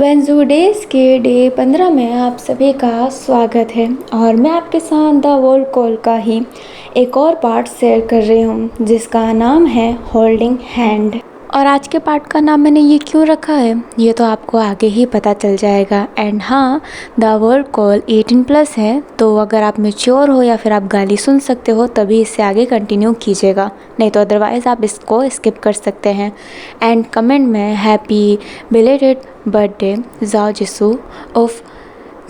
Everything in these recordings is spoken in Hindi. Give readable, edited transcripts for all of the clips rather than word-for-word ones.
वेंजूडेज के डे 15 में आप सभी का स्वागत है और मैं आपके साथ द वर्ल्ड कॉल का ही एक और पार्ट शेयर कर रही हूँ जिसका नाम है होल्डिंग हैंड। और आज के पार्ट का नाम मैंने ये क्यों रखा है ये तो आपको आगे ही पता चल जाएगा। एंड हाँ, द वर्ल्ड कॉल 18+ है, तो अगर आप मेच्योर हो या फिर आप गाली सुन सकते हो तभी इससे आगे कंटिन्यू कीजिएगा, नहीं तो अदरवाइज़ आप इसको स्किप कर सकते हैं। एंड कमेंट में हैप्पी बिलेटेड बर्थडे जाओ जिसू ऑफ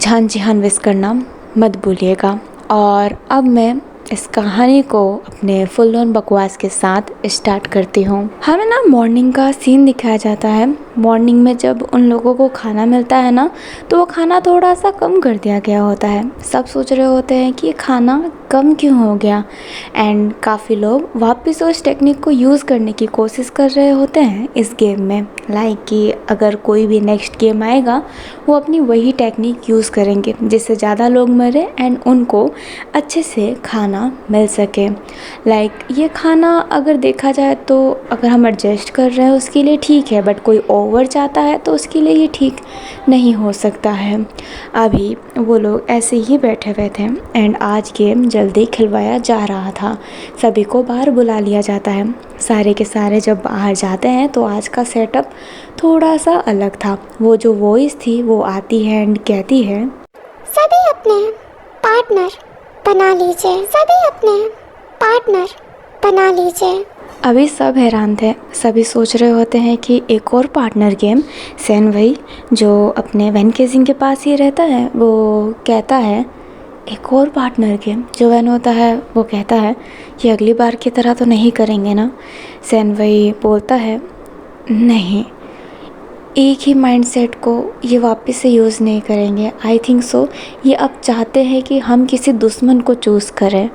झान जिहान विश करना मत भूलिएगा। और अब मैं इस कहानी को अपने फुल ऑन बकवास के साथ स्टार्ट करती हूँ। हमें ना मॉर्निंग का सीन दिखाया जाता है। मॉर्निंग में जब उन लोगों को खाना मिलता है ना, तो वो खाना थोड़ा सा कम कर दिया गया होता है। सब सोच रहे होते हैं कि ये खाना कम क्यों हो गया। एंड काफ़ी लोग वापस उस टेक्निक को यूज़ करने की कोशिश कर रहे होते हैं इस गेम में। लाइक कि अगर कोई भी नेक्स्ट गेम आएगा वो अपनी वही टेक्निक यूज़ करेंगे जिससे ज़्यादा लोग मरे एंड उनको अच्छे से खाना मिल सके। लाइक ये खाना अगर देखा जाए तो अगर हम एडजस्ट कर रहे हैं उसके लिए ठीक है, बट कोई ओवर चाहता है तो उसके लिए ये ठीक नहीं हो सकता है। अभी वो लोग ऐसे ही बैठे हुए थे एंड आज गेम जल्दी खिलवाया जा रहा था। सभी को बाहर बुला लिया जाता है। सारे के सारे जब बाहर जाते हैं तो आज का सेटअप थोड़ा सा अलग था। वो जो वॉइस थी वो आती है एंड कहती है, सभी अपने पार्टनर बना लीजिए, सभी अपने पार्टनर बना लीजिए। अभी सब हैरान थे। सभी सोच रहे होते हैं कि एक और पार्टनर गेम। सैन वही जो अपने वैन केजिंग के पास ही रहता है वो कहता है एक और पार्टनर गेम। जो वैन होता है वो कहता है ये अगली बार की तरह तो नहीं करेंगे ना। सैन वही बोलता है नहीं, एक ही माइंडसेट को ये वापस से यूज़ नहीं करेंगे। आई थिंक सो ये अब चाहते हैं कि हम किसी दुश्मन को चूज़ करें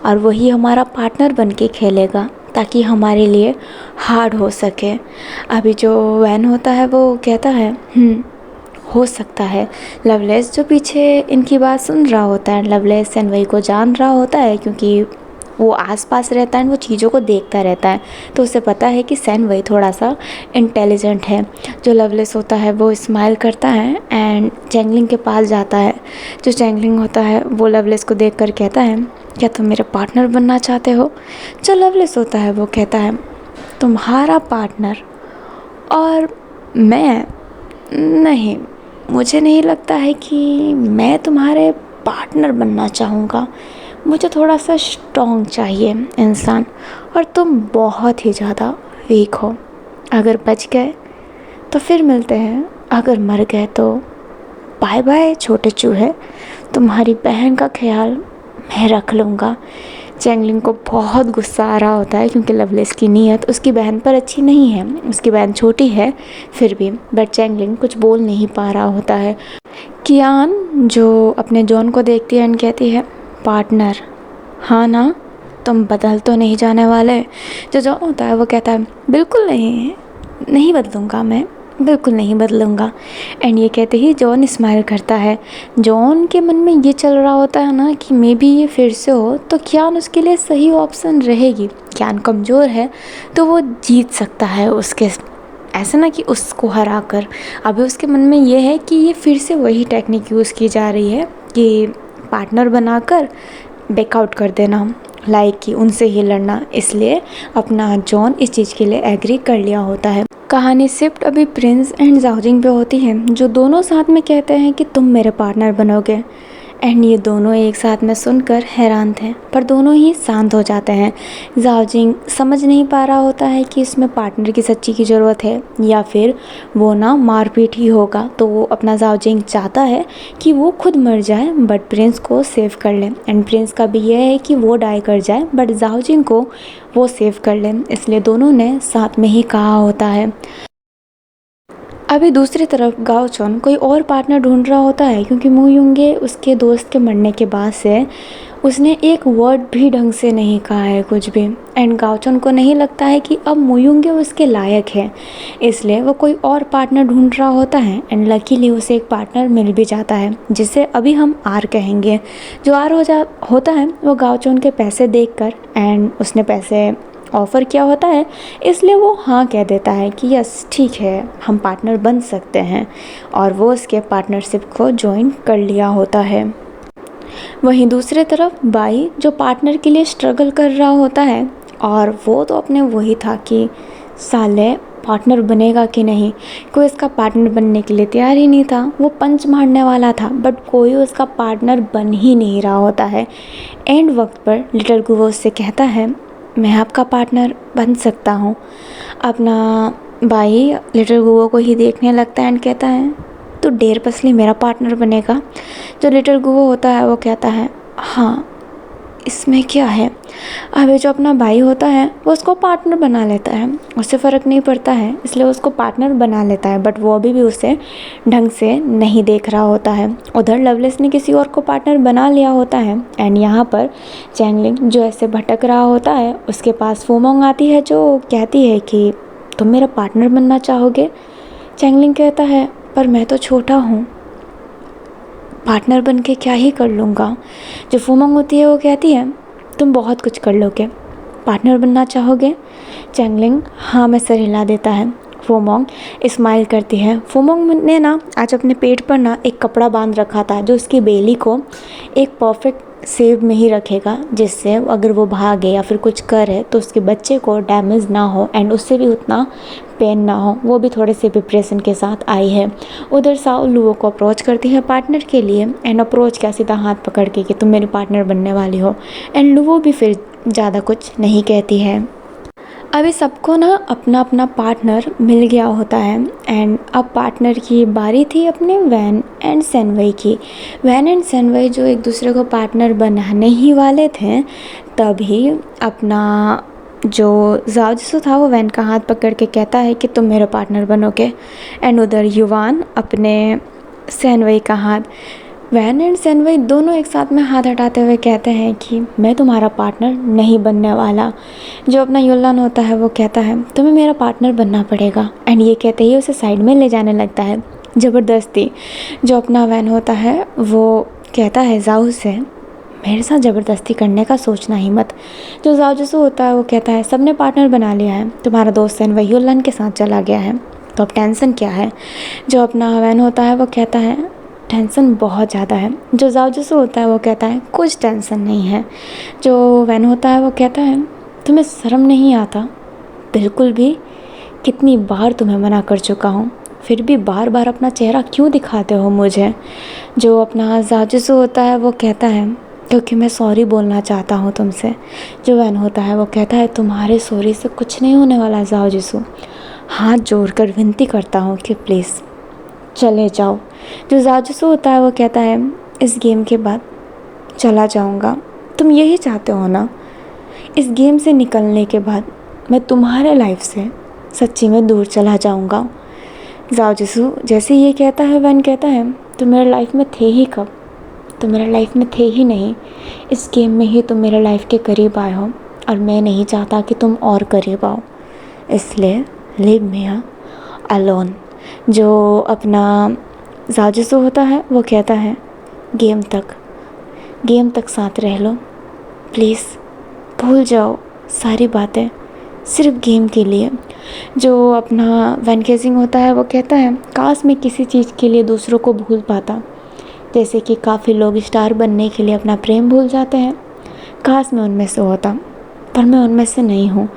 और वही हमारा पार्टनर बन के खेलेगा ताकि हमारे लिए हार्ड हो सके। अभी जो वैन होता है वो कहता है हो सकता है। लवलेस जो पीछे इनकी बात सुन रहा होता है, लवलेस सैनवई को जान रहा होता है क्योंकि वो आसपास रहता है, वो चीज़ों को देखता रहता है, तो उसे पता है कि सैनवई थोड़ा सा इंटेलिजेंट है। जो लवलेस होता है वो स्माइल करता है एंड चैंगलिंग के पास जाता है। जो चैंगलिंग होता है वो लवलेस को देखकर कहता है क्या तुम मेरे पार्टनर बनना चाहते हो। जो लवलेस होता है वो कहता है तुम्हारा पार्टनर और मैं नहीं, मुझे नहीं लगता है कि मैं तुम्हारे पार्टनर बनना चाहूँगा। मुझे थोड़ा सा स्ट्रॉन्ग चाहिए इंसान, और तुम बहुत ही ज़्यादा वीक हो। अगर बच गए तो फिर मिलते हैं, अगर मर गए तो बाय बाय छोटे चूहे, तुम्हारी बहन का ख्याल मैं रख लूँगा। चैंगलिंग को बहुत गुस्सा आ रहा होता है क्योंकि लवलेस की नीयत उसकी बहन पर अच्छी नहीं है। उसकी बहन छोटी है फिर भी, बट चैंगलिंग कुछ बोल नहीं पा रहा होता है। कियान जो अपने जॉन को देखती है एंड कहती है पार्टनर, हाँ ना, तुम बदल तो नहीं जाने वाले। जो जॉन होता है वो कहता है बिल्कुल नहीं, नहीं बदलूँगा, मैं बिल्कुल नहीं बदलूँगा। एंड ये कहते ही जॉन स्माइल करता है। जॉन के मन में ये चल रहा होता है ना कि मे बी ये फिर से हो तो क्यान उसके लिए सही ऑप्शन रहेगी। क्यान कमज़ोर है तो वो जीत सकता है उसके, ऐसा ना कि उसको हरा कर। अभी उसके मन में ये है कि ये फिर से वही टेक्निक यूज़ की जा रही है कि पार्टनर बनाकर बैकआउट कर देना, लाइक कि उनसे ही लड़ना। इसलिए अपना जॉन इस चीज़ के लिए एग्री कर लिया होता है। कहानी शिफ्ट अभी प्रिंस एंड जाओजिंग पे होती है, जो दोनों साथ में कहते हैं कि तुम मेरे पार्टनर बनोगे। एंड ये दोनों एक साथ में सुनकर हैरान थे, पर दोनों ही शांत हो जाते हैं। जाओजिंग समझ नहीं पा रहा होता है कि इसमें पार्टनर की सच्ची की ज़रूरत है या फिर वो ना मारपीट ही होगा। तो वो अपना जाओजिंग चाहता है कि वो खुद मर जाए बट प्रिंस को सेव कर ले। एंड प्रिंस का भी यह है कि वो डाई कर जाए बट जाओजिंग को वो सेव कर ले, इसलिए दोनों ने साथ में ही कहा होता है। अभी दूसरी तरफ गाओचोन कोई और पार्टनर ढूंढ रहा होता है क्योंकि मू युंगे उसके दोस्त के मरने के बाद से उसने एक वर्ड भी ढंग से नहीं कहा है कुछ भी। एंड गाओचोन को नहीं लगता है कि अब मू युंगे उसके लायक है, इसलिए वो कोई और पार्टनर ढूंढ रहा होता है। एंड लकीली उसे एक पार्टनर मिल भी जाता है जिसे अभी हम आर कहेंगे। जो आर होता है वो गाओचोन के पैसे देखकर, एंड उसने पैसे ऑफ़र किया होता है, इसलिए वो हाँ कह देता है कि यस ठीक है, हम पार्टनर बन सकते हैं, और वो उसके पार्टनरशिप को ज्वाइन कर लिया होता है। वहीं दूसरी तरफ बाई जो पार्टनर के लिए स्ट्रगल कर रहा होता है, और वो तो अपने वही था कि साले पार्टनर बनेगा कि नहीं, कोई इसका पार्टनर बनने के लिए तैयार ही नहीं था। वो पंच मारने वाला था बट कोई उसका पार्टनर बन ही नहीं रहा होता है। एंड वक्त पर लिटिल गुवो उससे कहता है मैं आपका पार्टनर बन सकता हूँ। अपना भाई लिटिल गुवो को ही देखने लगता है एंड कहता है तो डेर पसली मेरा पार्टनर बनेगा। जो लिटिल गुवो होता है वो कहता है हाँ इसमें क्या है। अभी जो अपना भाई होता है वो उसको पार्टनर बना लेता है, उससे फ़र्क नहीं पड़ता है, इसलिए उसको पार्टनर बना लेता है, बट वो अभी भी उसे ढंग से नहीं देख रहा होता है। उधर लवलेस ने किसी और को पार्टनर बना लिया होता है। एंड यहाँ पर चैंगलिंग जो ऐसे भटक रहा होता है उसके पास फूमोंग आती है जो कहती है कि तुम मेरा पार्टनर बनना चाहोगे। चैंगलिंग कहता है पर मैं तो छोटा हूँ, पार्टनर बन के क्या ही कर लूँगा। जो फूमोंग होती है वो कहती है तुम बहुत कुछ कर लोगे, पार्टनर बनना चाहोगे। चैंगलिंग हाँ में सर हिला देता है। फूमोंग स्माइल करती है। फूमोंग ने ना आज अपने पेट पर ना एक कपड़ा बांध रखा था जो उसकी बेली को एक परफेक्ट सेव में ही रखेगा, जिससे अगर वो भागे या फिर कुछ करे तो उसके बच्चे को डैमेज ना हो एंड उससे भी उतना पेन ना हो। वो भी थोड़े से प्रिपरेशन के साथ आई है। उधर साओ लुओ को अप्रोच करती है पार्टनर के लिए एंड अप्रोच क्या सीधा हाथ पकड़ के कि तुम मेरी पार्टनर बनने वाली हो। एंड लुओ भी फिर ज़्यादा कुछ नहीं कहती है। अभी सबको ना अपना अपना पार्टनर मिल गया होता है एंड अब पार्टनर की बारी थी अपने वैन एंड सेनवई की। वैन एंड सेनवई जो एक दूसरे को पार्टनर बनाने ही वाले थे, तभी अपना जो ज़ाओ जिसु था वो वैन का हाथ पकड़ के कहता है कि तुम मेरे पार्टनर बनोगे। एंड उधर युवान अपने सेनवई का हाथ, वैन एंड सेनवई दोनों एक साथ में हाथ हटाते हुए कहते हैं कि मैं तुम्हारा पार्टनर नहीं बनने वाला। जो अपना युलान होता है वो कहता है तुम्हें मेरा पार्टनर बनना पड़ेगा। एंड ये कहते ही उसे साइड में ले जाने लगता है ज़बरदस्ती। जो अपना वैन होता है वो कहता है ज़ाओ से मेरे साथ ज़बरदस्ती करने का सोचना ही मत। जो ज़ाओ जिसु होता है वो कहता है सबने पार्टनर बना लिया है, तुम्हारा दोस्त सेनवई युलान के साथ चला गया है, तो अब टेंशन क्या है। जो अपना वैन होता है वो कहता है टेंशन बहुत ज़्यादा है। जो ज़ाओ जिसु होता है वो कहता है कुछ टेंशन नहीं है। जो वैन होता है वो कहता है तुम्हें शर्म नहीं आता बिल्कुल भी, कितनी बार तुम्हें मना कर चुका हूँ, फिर भी बार बार अपना चेहरा क्यों दिखाते हो मुझे। जो अपना ज़ाओ जिसु होता है वो कहता है क्योंकि मैं सॉरी बोलना चाहता हूँ तुमसे। जो वैन होता है वो कहता है तुम्हारे सॉरी से कुछ नहीं होने वाला ज़ाओ जिसु, हाथ जोड़कर विनती करता हूँ कि प्लीज़ चले जाओ। जो ज़ाओ जिसु होता है वो कहता है इस गेम के बाद चला जाऊँगा, तुम यही चाहते हो ना। इस गेम से निकलने के बाद मैं तुम्हारे लाइफ से सच्ची में दूर चला जाऊँगा। ज़ाओ जिसु जैसे ये कहता है वैन कहता है तुम मेरे लाइफ में थे ही कब, तुम मेरे लाइफ में थे ही नहीं, इस गेम में ही तुम मेरे लाइफ के करीब आए हो और मैं नहीं चाहता कि तुम और करीब आओ, इसलिए लीव मी अलोन। जो अपना ज़ाओ जिसु होता है वो कहता है गेम तक साथ रह लो प्लीज़, भूल जाओ सारी बातें सिर्फ गेम के लिए। जो अपना वैन केजिंग होता है वो कहता है काश मैं किसी चीज़ के लिए दूसरों को भूल पाता, जैसे कि काफ़ी लोग स्टार बनने के लिए अपना प्रेम भूल जाते हैं, काश मैं उनमें से होता, पर मैं उनमें से नहीं हूँ।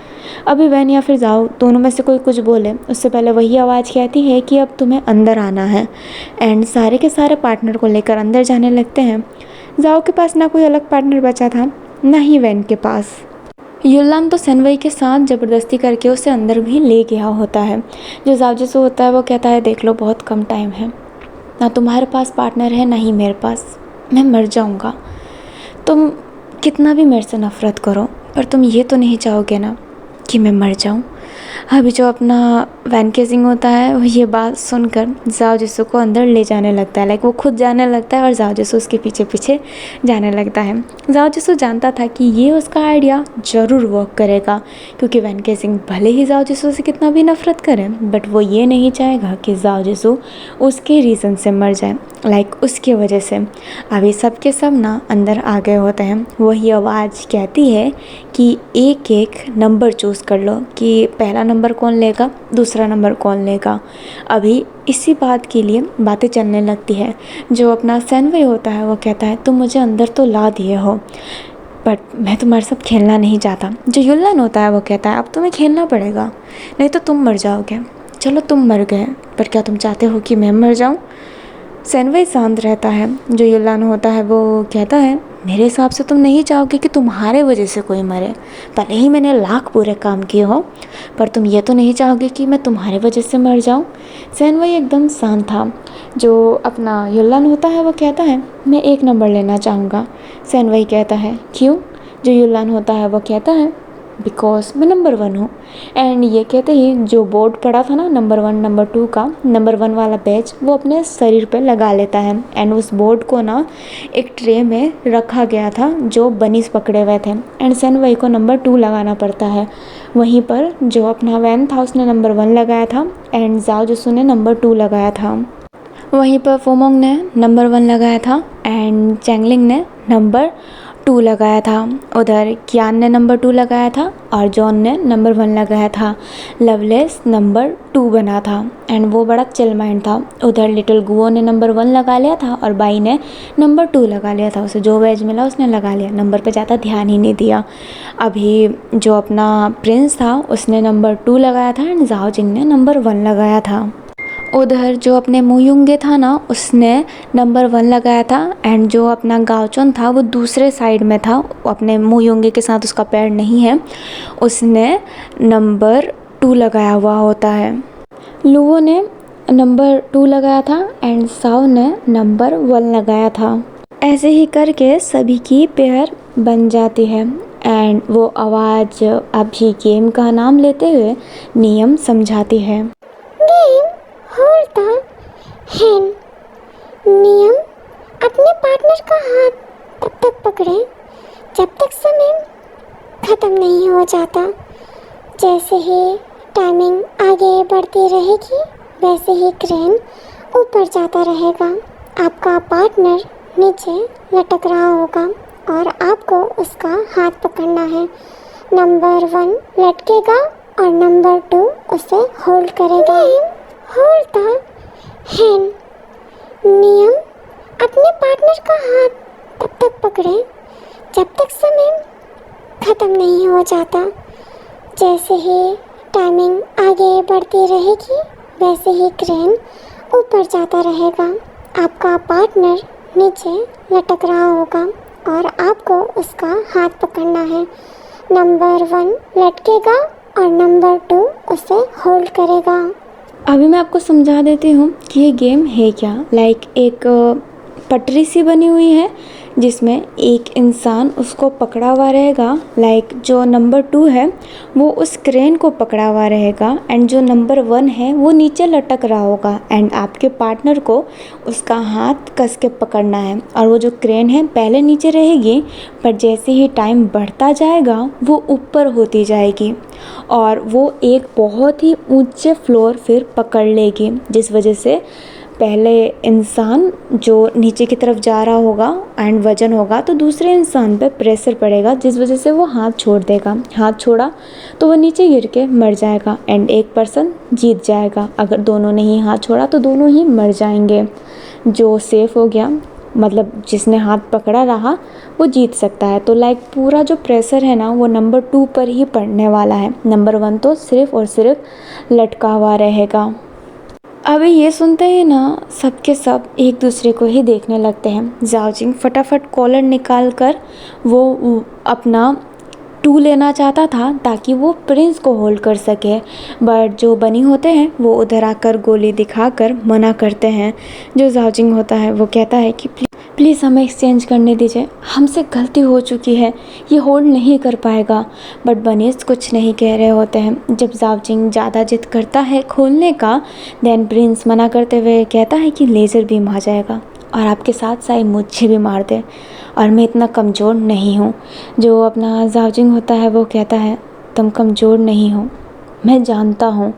अभी वैन या फिर ज़ाओ दोनों में से कोई कुछ बोले उससे पहले वही आवाज़ कहती है कि अब तुम्हें अंदर आना है। एंड सारे के सारे पार्टनर को लेकर अंदर जाने लगते हैं। ज़ाओ के पास ना कोई अलग पार्टनर बचा था ना ही वैन के पास। युलान तो सेनवई के साथ ज़बरदस्ती करके उसे अंदर भी ले गया होता है। जो ज़ाओ जिसु होता है वो कहता है देख लो बहुत कम टाइम है, ना तुम्हारे पास पार्टनर है ना ही मेरे पास, मैं मर जाऊँगा। तुम कितना भी मेरे से नफ़रत करो पर तुम ये तो नहीं चाहोगे ना कि मैं मर जाऊँ। अभी जो अपना वैन केजिंग होता है वो ये बात सुनकर जाओ जिसू को अंदर ले जाने लगता है। लाइक वो खुद जाने लगता है और जाओ जिसू उसके पीछे पीछे जाने लगता है। जाओ जिसू जानता था कि ये उसका आइडिया ज़रूर वर्क करेगा, क्योंकि वैन केजिंग भले ही जाओ जिसू से कितना भी नफरत करे, बट वो ये नहीं चाहेगा कि जाओ जिसू उसके रीज़न से मर जाए, लाइक उसकी वजह से। अभी सबके सब ना अंदर आ गए होते हैं। वही आवाज़ कहती है कि एक एक नंबर चूज़ कर लो कि पहला नंबर कौन लेगा, दूसरा नंबर कौन लेगा। अभी इसी बात के लिए बातें चलने लगती है। जो अपना सैनवे होता है वो कहता है तुम मुझे अंदर तो ला दिए हो, बट मैं तुम्हारे साथ खेलना नहीं चाहता। जो युल्लन होता है वो कहता है अब तुम्हें खेलना पड़ेगा, नहीं तो तुम मर जाओगे। चलो तुम मर गए, पर क्या तुम चाहते हो कि मैं मर जाऊँ? सैनवे शांत रहता है। जो युल्लान होता है वो कहता है मेरे हिसाब से तुम नहीं चाहोगे कि तुम्हारे वजह से कोई मरे। भले ही मैंने लाख बुरे काम किए हो, पर तुम ये तो नहीं चाहोगे कि मैं तुम्हारे वजह से मर जाऊँ। सैनवे एकदम शांत था। जो अपना युल्लान होता है वो कहता है मैं एक नंबर लेना चाहूँगा। सैनवे कहता है क्यों? जो युल्लान होता है वो कहता है बिकॉज मैं नंबर 1 हूँ। एंड ये कहते ही जो बोर्ड पड़ा था ना नंबर 1 नंबर 2 का, नंबर 1 वाला बैच वो अपने शरीर पे लगा लेता है। एंड उस बोर्ड को ना एक ट्रे में रखा गया था जो बनीज पकड़े हुए थे। एंड सैनवे को नंबर 2 लगाना पड़ता है। वहीं पर जो अपना वैन था उसने नंबर 1 लगाया था एंड जाओ जिसू ने नंबर 2 लगाया था। वहीं पर फोमोंग ने नंबर 1 लगाया था एंड चैंगलिंग ने नंबर 2 लगाया था। उधर कियान ने नंबर 2 लगाया था और जॉन ने नंबर 1 लगाया था। लवलेस नंबर 2 बना था एंड वो बड़ा चिल माइंड था। उधर लिटिल गुओ ने नंबर 1 लगा लिया था और बाई ने नंबर 2 लगा लिया था। उसे जो बैज मिला उसने लगा लिया, नंबर पे ज़्यादा ध्यान ही नहीं दिया। अभी जो अपना प्रिंस था उसने नंबर 2 लगाया था एंड जाओ जिंग ने नंबर 1 लगाया था। उधर जो अपने मुयुंगे था ना उसने नंबर 1 लगाया था एंड जो अपना गाओचोन था वो दूसरे साइड में था, अपने मुयुंगे के साथ उसका पैर नहीं है, उसने नंबर 2 लगाया हुआ होता है। लुओ ने नंबर 2 लगाया था एंड साओ ने नंबर 1 लगाया था। ऐसे ही करके सभी की पेयर बन जाती है एंड वो आवाज़ अभी गेम का नाम लेते हुए नियम समझाती है। Game hold the hand. नियम अपने पार्टनर का हाथ तब तक पकड़े जब तक समय खत्म नहीं हो जाता। जैसे ही टाइमिंग आगे बढ़ती रहेगी वैसे ही क्रेन ऊपर जाता रहेगा। आपका पार्टनर नीचे लटक रहा होगा और आपको उसका हाथ पकड़ना है। नंबर 1 लटकेगा और नंबर 2 उसे होल्ड करेगा। Hold the hand. नियम अपने पार्टनर का हाथ तब तक पकड़े जब तक समय खत्म नहीं हो जाता। जैसे ही टाइमिंग आगे बढ़ती रहेगी वैसे ही क्रेन ऊपर जाता रहेगा। आपका पार्टनर नीचे लटक रहा होगा और आपको उसका हाथ पकड़ना है। नंबर 1 लटकेगा और नंबर 2 उसे होल्ड करेगा। अभी मैं आपको समझा देती हूँ कि ये गेम है क्या। लाइक एक पटरी सी बनी हुई है जिसमें एक इंसान उसको पकड़ा हुआ रहेगा। लाइक जो नंबर 2 है वो उस क्रेन को पकड़ा हुआ रहेगा एंड जो नंबर 1 है वो नीचे लटक रहा होगा एंड आपके पार्टनर को उसका हाथ कस के पकड़ना है। और वो जो क्रेन है पहले नीचे रहेगी पर जैसे ही टाइम बढ़ता जाएगा वो ऊपर होती जाएगी और वो एक बहुत ही ऊंचे फ्लोर फिर पकड़ लेगी, जिस वजह से पहले इंसान जो नीचे की तरफ जा रहा होगा एंड वजन होगा तो दूसरे इंसान पे प्रेशर पड़ेगा, जिस वजह से वो हाथ छोड़ देगा। हाथ छोड़ा तो वो नीचे गिर के मर जाएगा एंड एक पर्सन जीत जाएगा। अगर दोनों ने ही हाथ छोड़ा तो दोनों ही मर जाएंगे। जो सेफ हो गया मतलब जिसने हाथ पकड़ा रहा वो जीत सकता है। तो लाइक पूरा जो प्रेशर है ना वो नंबर 2 पर ही पड़ने वाला है। नंबर 1 तो सिर्फ और सिर्फ लटका हुआ रहेगा। अभी ये सुनते ही ना सबके सब एक दूसरे को ही देखने लगते हैं। जाओजिंग फटाफट कॉलर निकाल कर वो अपना 2 लेना चाहता था ताकि वो प्रिंस को होल्ड कर सके, बट जो बनी होते हैं वो उधर आकर गोली दिखाकर मना करते हैं। जो जाओजिंग होता है वो कहता है कि प्लीज़ हमें एक्सचेंज करने दीजिए, हमसे गलती हो चुकी है, ये होल्ड नहीं कर पाएगा। बट बनीज कुछ नहीं कह रहे होते हैं। जब जावजिंग ज़्यादा जिद करता है खोलने का, देन प्रिंस मना करते हुए कहता है कि लेज़र बीम आ जाएगा और आपके साथ साथ मुझे भी मार दे, और मैं इतना कमज़ोर नहीं हूँ। जो अपना जावजिंग होता है वो कहता है तुम कमज़ोर नहीं हो, मैं जानता हूँ।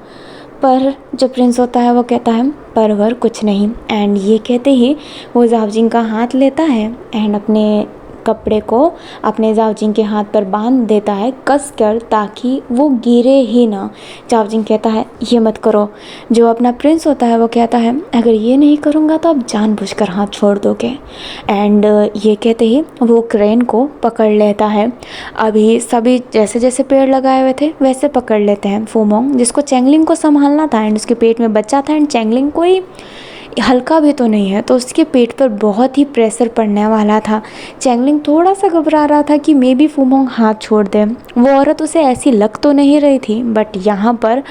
पर जो प्रिंस होता है वो कहता है पर वर कुछ नहीं। एंड ये कहते ही वो जावजिंग का हाथ लेता है एंड अपने कपड़े को अपने जावजिंग के हाथ पर बांध देता है कस कर, ताकि वो गिरे ही ना। जावजिंग कहता है ये मत करो। जो अपना प्रिंस होता है वो कहता है अगर ये नहीं करूँगा तो आप जानबूझकर हाथ छोड़ दोगे। एंड ये कहते ही वो क्रेन को पकड़ लेता है। अभी सभी जैसे जैसे पेड़ लगाए हुए थे वैसे पकड़ लेते हैं फूमोंग, जिसको चैंगलिंग को संभालना था एंड उसके पेट में बच्चा था एंड चैंगलिंग कोई हल्का भी तो नहीं है, तो उसके पेट पर बहुत ही प्रेशर पड़ने वाला था। चैंगलिंग थोड़ा सा घबरा रहा था कि मे बी फूमोंग हाथ छोड़ दे। वो औरत उसे ऐसी लग तो नहीं रही थी, बट यहाँ पर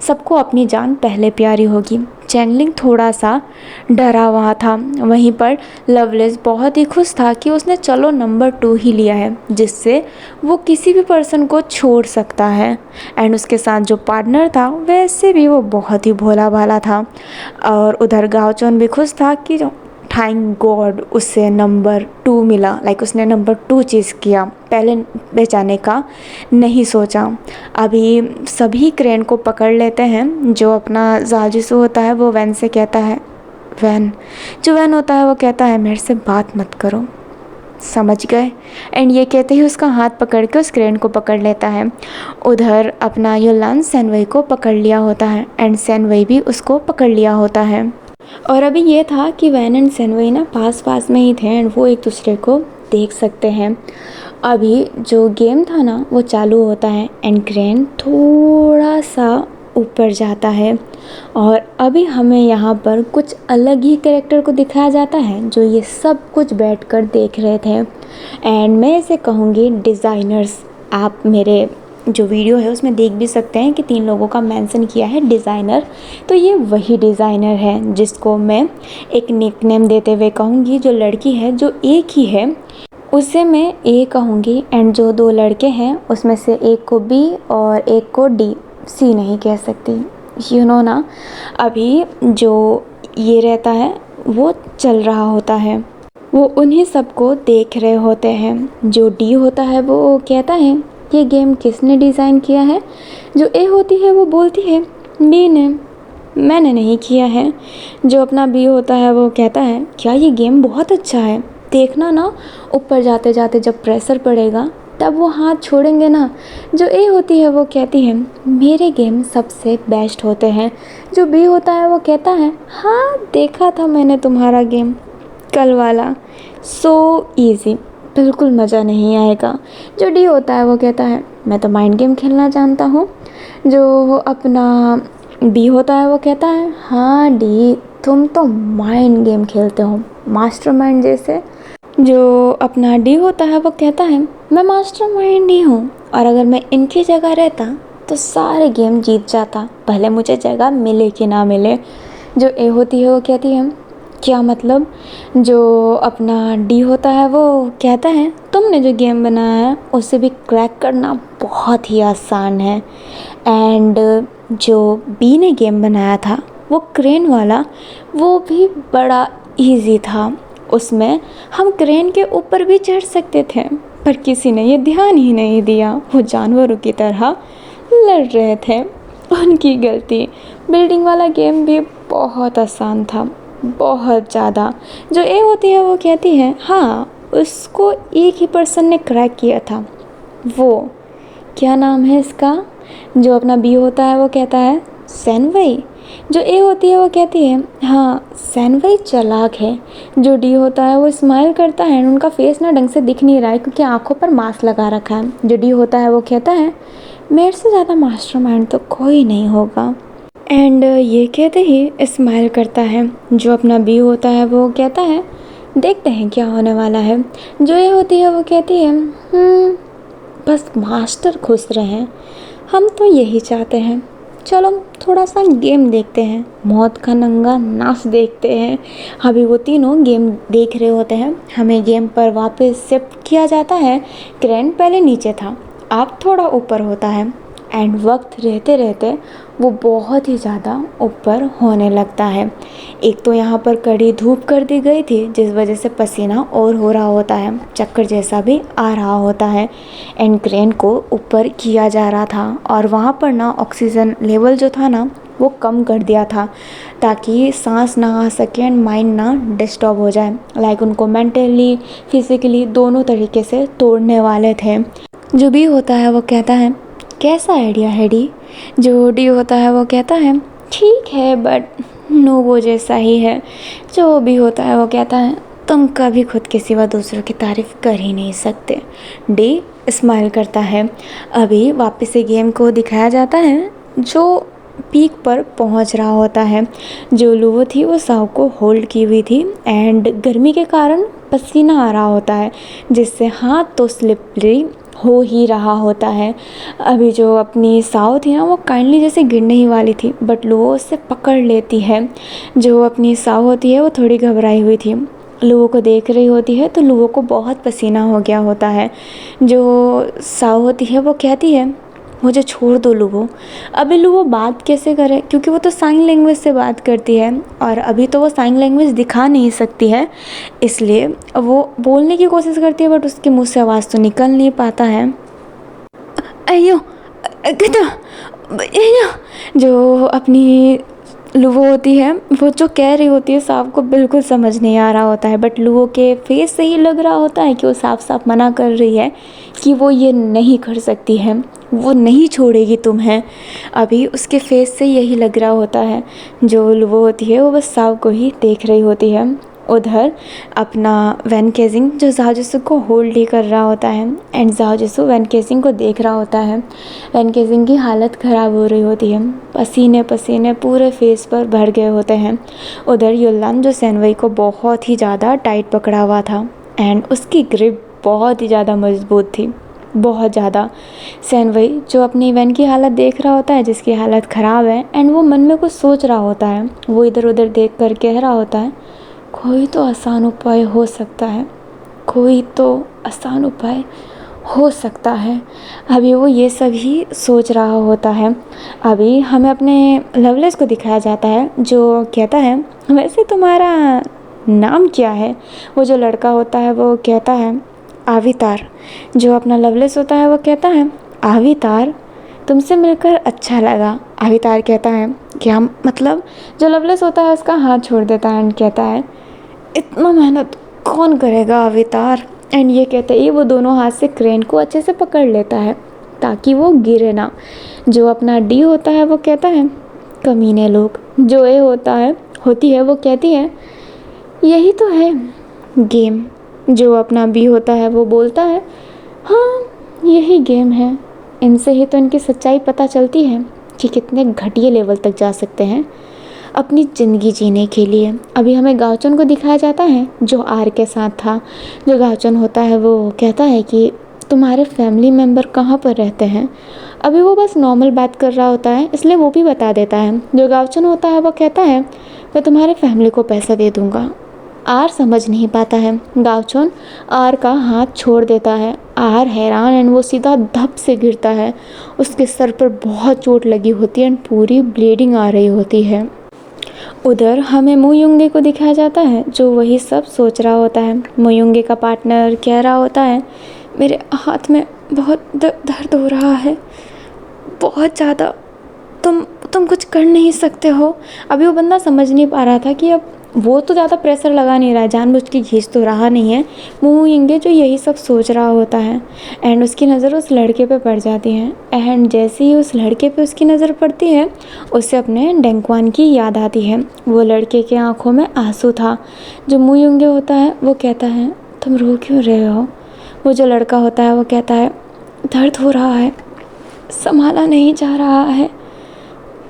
सबको अपनी जान पहले प्यारी होगी। चैंगलिंग थोड़ा सा डरा हुआ था। वहीं पर लवलेस बहुत ही खुश था कि उसने चलो नंबर 2 ही लिया है, जिससे वो किसी भी पर्सन को छोड़ सकता है। एंड उसके साथ जो पार्टनर था वैसे भी वो बहुत ही भोला भाला था। और उधर गाओचोन भी खुश था कि थैंक गॉड उसे नंबर 2 मिला। लाइक उसने नंबर 2 चीज़ किया, पहले बेचाने का नहीं सोचा। अभी सभी क्रेन को पकड़ लेते हैं। जो अपना जाजिसु होता है वो वैन से कहता है वैन होता है वो कहता है मेरे से बात मत करो, समझ गए। एंड ये कहते ही उसका हाथ पकड़ के उस क्रेन को पकड़ लेता है। उधर अपना योलान सेनवई को पकड़ लिया होता है एंड सेनवई भी उसको पकड़ लिया होता है। और अभी ये था कि वैन एंड सेनवई ना पास में ही थे एंड वो एक दूसरे को देख सकते हैं। अभी जो गेम था ना वो चालू होता है एंड क्रेन थोड़ा सा ऊपर जाता है। और अभी हमें यहाँ पर कुछ अलग ही कैरेक्टर को दिखाया जाता है जो ये सब कुछ बैठकर देख रहे थे। एंड मैं इसे कहूँगी डिज़ाइनर्स। आप मेरे जो वीडियो है उसमें देख भी सकते हैं कि 3 लोगों का मेंशन किया है डिज़ाइनर। तो ये वही डिज़ाइनर है जिसको मैं एक निकनेम देते हुए कहूँगी। जो लड़की है जो एक ही है उसे मैं ए कहूँगी एंड जो 2 लड़के हैं उसमें से एक को बी और एक को डी, सी नहीं कह सकती ना। अभी जो ये रहता है वो चल रहा होता है, वो उन्हीं सबको देख रहे होते हैं। जो डी होता है वो कहता है ये गेम किसने डिज़ाइन किया है। जो ए होती है वो बोलती है बी ने, मैंने नहीं किया है। जो अपना बी होता है वो कहता है क्या ये गेम बहुत अच्छा है, देखना ना ऊपर जाते जाते जब प्रेशर पड़ेगा तब वो हाथ छोड़ेंगे ना। जो ए होती है वो कहती है मेरे गेम सबसे बेस्ट होते हैं। जो बी होता है वो कहता है हाँ देखा था मैंने तुम्हारा गेम कल वाला, सो इजी, बिल्कुल मज़ा नहीं आएगा। जो डी होता है वो कहता है मैं तो माइंड गेम खेलना जानता हूँ। जो अपना बी होता है वो कहता है हाँ डी तुम तो माइंड गेम खेलते हो मास्टरमाइंड जैसे। जो अपना डी होता है वो कहता है मैं मास्टरमाइंड ही हूँ और अगर मैं इनकी जगह रहता तो सारे गेम जीत जाता, भले मुझे जगह मिले कि ना मिले। जो ए होती है वो कहती है क्या मतलब। जो अपना डी होता है वो कहता है तुमने जो गेम बनाया है उसे भी क्रैक करना बहुत ही आसान है। एंड जो बी ने गेम बनाया था वो क्रेन वाला, वो भी बड़ा इजी था। उसमें हम क्रेन के ऊपर भी चढ़ सकते थे, पर किसी ने ये ध्यान ही नहीं दिया। वो जानवरों की तरह लड़ रहे थे, उनकी गलती। बिल्डिंग वाला गेम भी बहुत आसान था, बहुत ज़्यादा। जो ए होती है वो कहती है हाँ उसको एक ही पर्सन ने क्रैक किया था, वो क्या नाम है इसका। जो अपना बी होता है वो कहता है सेनवई। जो ए होती है वो कहती है हाँ सेनवई चालाक है। जो डी होता है वो स्माइल करता है, उनका फेस ना ढंग से दिख नहीं रहा है क्योंकि आंखों पर मास्क लगा रखा है। जो डी होता है वो कहता है मेरे से ज़्यादा मास्टरमाइंड तो कोई नहीं होगा। एंड ये कहते ही स्माइल करता है। जो अपना बी होता है वो कहता है देखते हैं क्या होने वाला है। जो ए होती है वो कहती है बस मास्टर खुश रहें, हम तो यही चाहते हैं, चलो थोड़ा सा गेम देखते हैं, मौत का नंगा नाच देखते हैं। अभी वो तीनों गेम देख रहे होते हैं, हमें गेम पर वापस शिफ्ट किया जाता है। क्रेन पहले नीचे था, अब थोड़ा ऊपर होता है एंड वक्त रहते रहते वो बहुत ही ज़्यादा ऊपर होने लगता है। एक तो यहाँ पर कड़ी धूप कर दी गई थी जिस वजह से पसीना और हो रहा होता है, चक्कर जैसा भी आ रहा होता है एंड क्रेन को ऊपर किया जा रहा था और वहाँ पर ना ऑक्सीजन लेवल जो था ना वो कम कर दिया था ताकि सांस ना आ सके एंड माइंड ना डिस्टर्ब हो जाए। लाइक उनको मेंटली फिजिकली दोनों तरीके से तोड़ने वाले थे। जो भी होता है वो कहता है कैसा आइडिया है डी। जो डी होता है वो कहता है ठीक है बट नो वो जैसा ही है। जो भी होता है वो कहता है तुम कभी खुद के सिवा दूसरों की तारीफ़ कर ही नहीं सकते। डी स्माइल करता है। अभी वापस से गेम को दिखाया जाता है जो पीक पर पहुंच रहा होता है। जो लुवो थी वो साव को होल्ड की हुई थी एंड गर्मी के कारण पसीना आ रहा होता है जिससे हाथ तो स्लिपरी हो ही रहा होता है। अभी जो अपनी साव थी ना वो काइंडली जैसे गिरने ही वाली थी बट लुवो उससे पकड़ लेती है। जो अपनी साव होती है वो थोड़ी घबराई हुई थी, लुवो को देख रही होती है तो लुवो को बहुत पसीना हो गया होता है। जो साव होती है वो कहती है मुझे छोड़ दो लुवो। अभी लुवो बात कैसे करे क्योंकि वो तो साइन लैंग्वेज से बात करती है और अभी तो वो साइन लैंग्वेज दिखा नहीं सकती है, इसलिए वो बोलने की कोशिश करती है बट उसके मुंह से आवाज़ तो निकल नहीं पाता है। अयो अयो। जो अपनी लुवो होती है वो जो कह रही होती है साफ को बिल्कुल समझ नहीं आ रहा होता है बट लुवो के फेस से ही लग रहा होता है कि वो साफ साफ मना कर रही है कि वो ये नहीं कर सकती है, वो नहीं छोड़ेगी तुम्हें। अभी उसके फेस से यही लग रहा होता है। जो लुवो होती है वो बस साव को ही देख रही होती है। उधर अपना वैन केजिंग जो ज़ाओ जिसू को होल्ड ही कर रहा होता है एंड ज़ाओ जिसू वैन केजिंग को देख रहा होता है। वैन केजिंग की हालत ख़राब हो रही होती है, पसीने पसीने पूरे फेस पर भर गए होते हैं। उधर युलान जो सेनवई को बहुत ही ज़्यादा टाइट पकड़ा हुआ था एंड उसकी ग्रिप बहुत ही ज़्यादा मजबूत थी, बहुत ज़्यादा। सेनवई जो अपनी वैन की हालत देख रहा होता है जिसकी हालत ख़राब है एंड वो मन में कुछ सोच रहा होता है। वो इधर उधर देख कर कह रहा होता है कोई तो आसान उपाय हो सकता है, कोई तो आसान उपाय हो सकता है। अभी वो ये सब ही सोच रहा होता है। अभी हमें अपने लवलेस को दिखाया जाता है जो कहता है वैसे तुम्हारा नाम क्या है। वो जो लड़का होता है वो कहता है आवितार। जो अपना लवलेस होता है वो कहता है आवितार तुमसे मिलकर अच्छा लगा। आवितार कहता है क्या मतलब। जो लवलेस होता है उसका हाथ छोड़ देता है एंड कहता है इतना मेहनत कौन करेगा आवितार। एंड ये कहते ही वो दोनों हाथ से क्रेन को अच्छे से पकड़ लेता है ताकि वो गिरे ना। जो अपना डी होता है वो कहता है कमीने लोग। जो ए होती है वो कहती है यही तो है गेम। जो अपना बी होता है वो बोलता है हाँ यही गेम है, इनसे ही तो इनकी सच्चाई पता चलती है कि कितने घटिया लेवल तक जा सकते हैं अपनी ज़िंदगी जीने के लिए। अभी हमें गाओचन को दिखाया जाता है जो आर के साथ था। जो गाओचन होता है वो कहता है कि तुम्हारे फैमिली मेम्बर कहाँ पर रहते हैं। अभी वो बस नॉर्मल बात कर रहा होता है इसलिए वो भी बता देता है। जो गाओचन होता है वो कहता है मैं तुम्हारे फैमिली को पैसा दे दूँगा। आर समझ नहीं पाता है। गाओचन आर का हाथ छोड़ देता है। आर हैरान एंड वो सीधा धप से गिरता है। उसके सर पर बहुत चोट लगी होती है एंड पूरी ब्लीडिंग आ रही होती है। उधर हमें मुयुंगे को दिखाया जाता है जो वही सब सोच रहा होता है। मुयुंगे का पार्टनर कह रहा होता है मेरे हाथ में बहुत दर्द हो रहा है, बहुत ज़्यादा। तुम कुछ कर नहीं सकते हो। अभी वो बंदा समझ नहीं पा रहा था कि अब वो तो ज़्यादा प्रेशर लगा नहीं रहा है, जानबूझ के खींच तो रहा नहीं है। मुयुंगे जो यही सब सोच रहा होता है एंड उसकी नज़र उस लड़के पे पड़ जाती है एंड जैसे ही उस लड़के पे उसकी नज़र पड़ती है उससे अपने डेंगवान की याद आती है। वो लड़के के आंखों में आंसू था। जो मुयुंगे होता है वो कहता है तुम रो क्यों रहे हो। वो जो लड़का होता है वो कहता है दर्द हो रहा है, संभाला नहीं जा रहा है,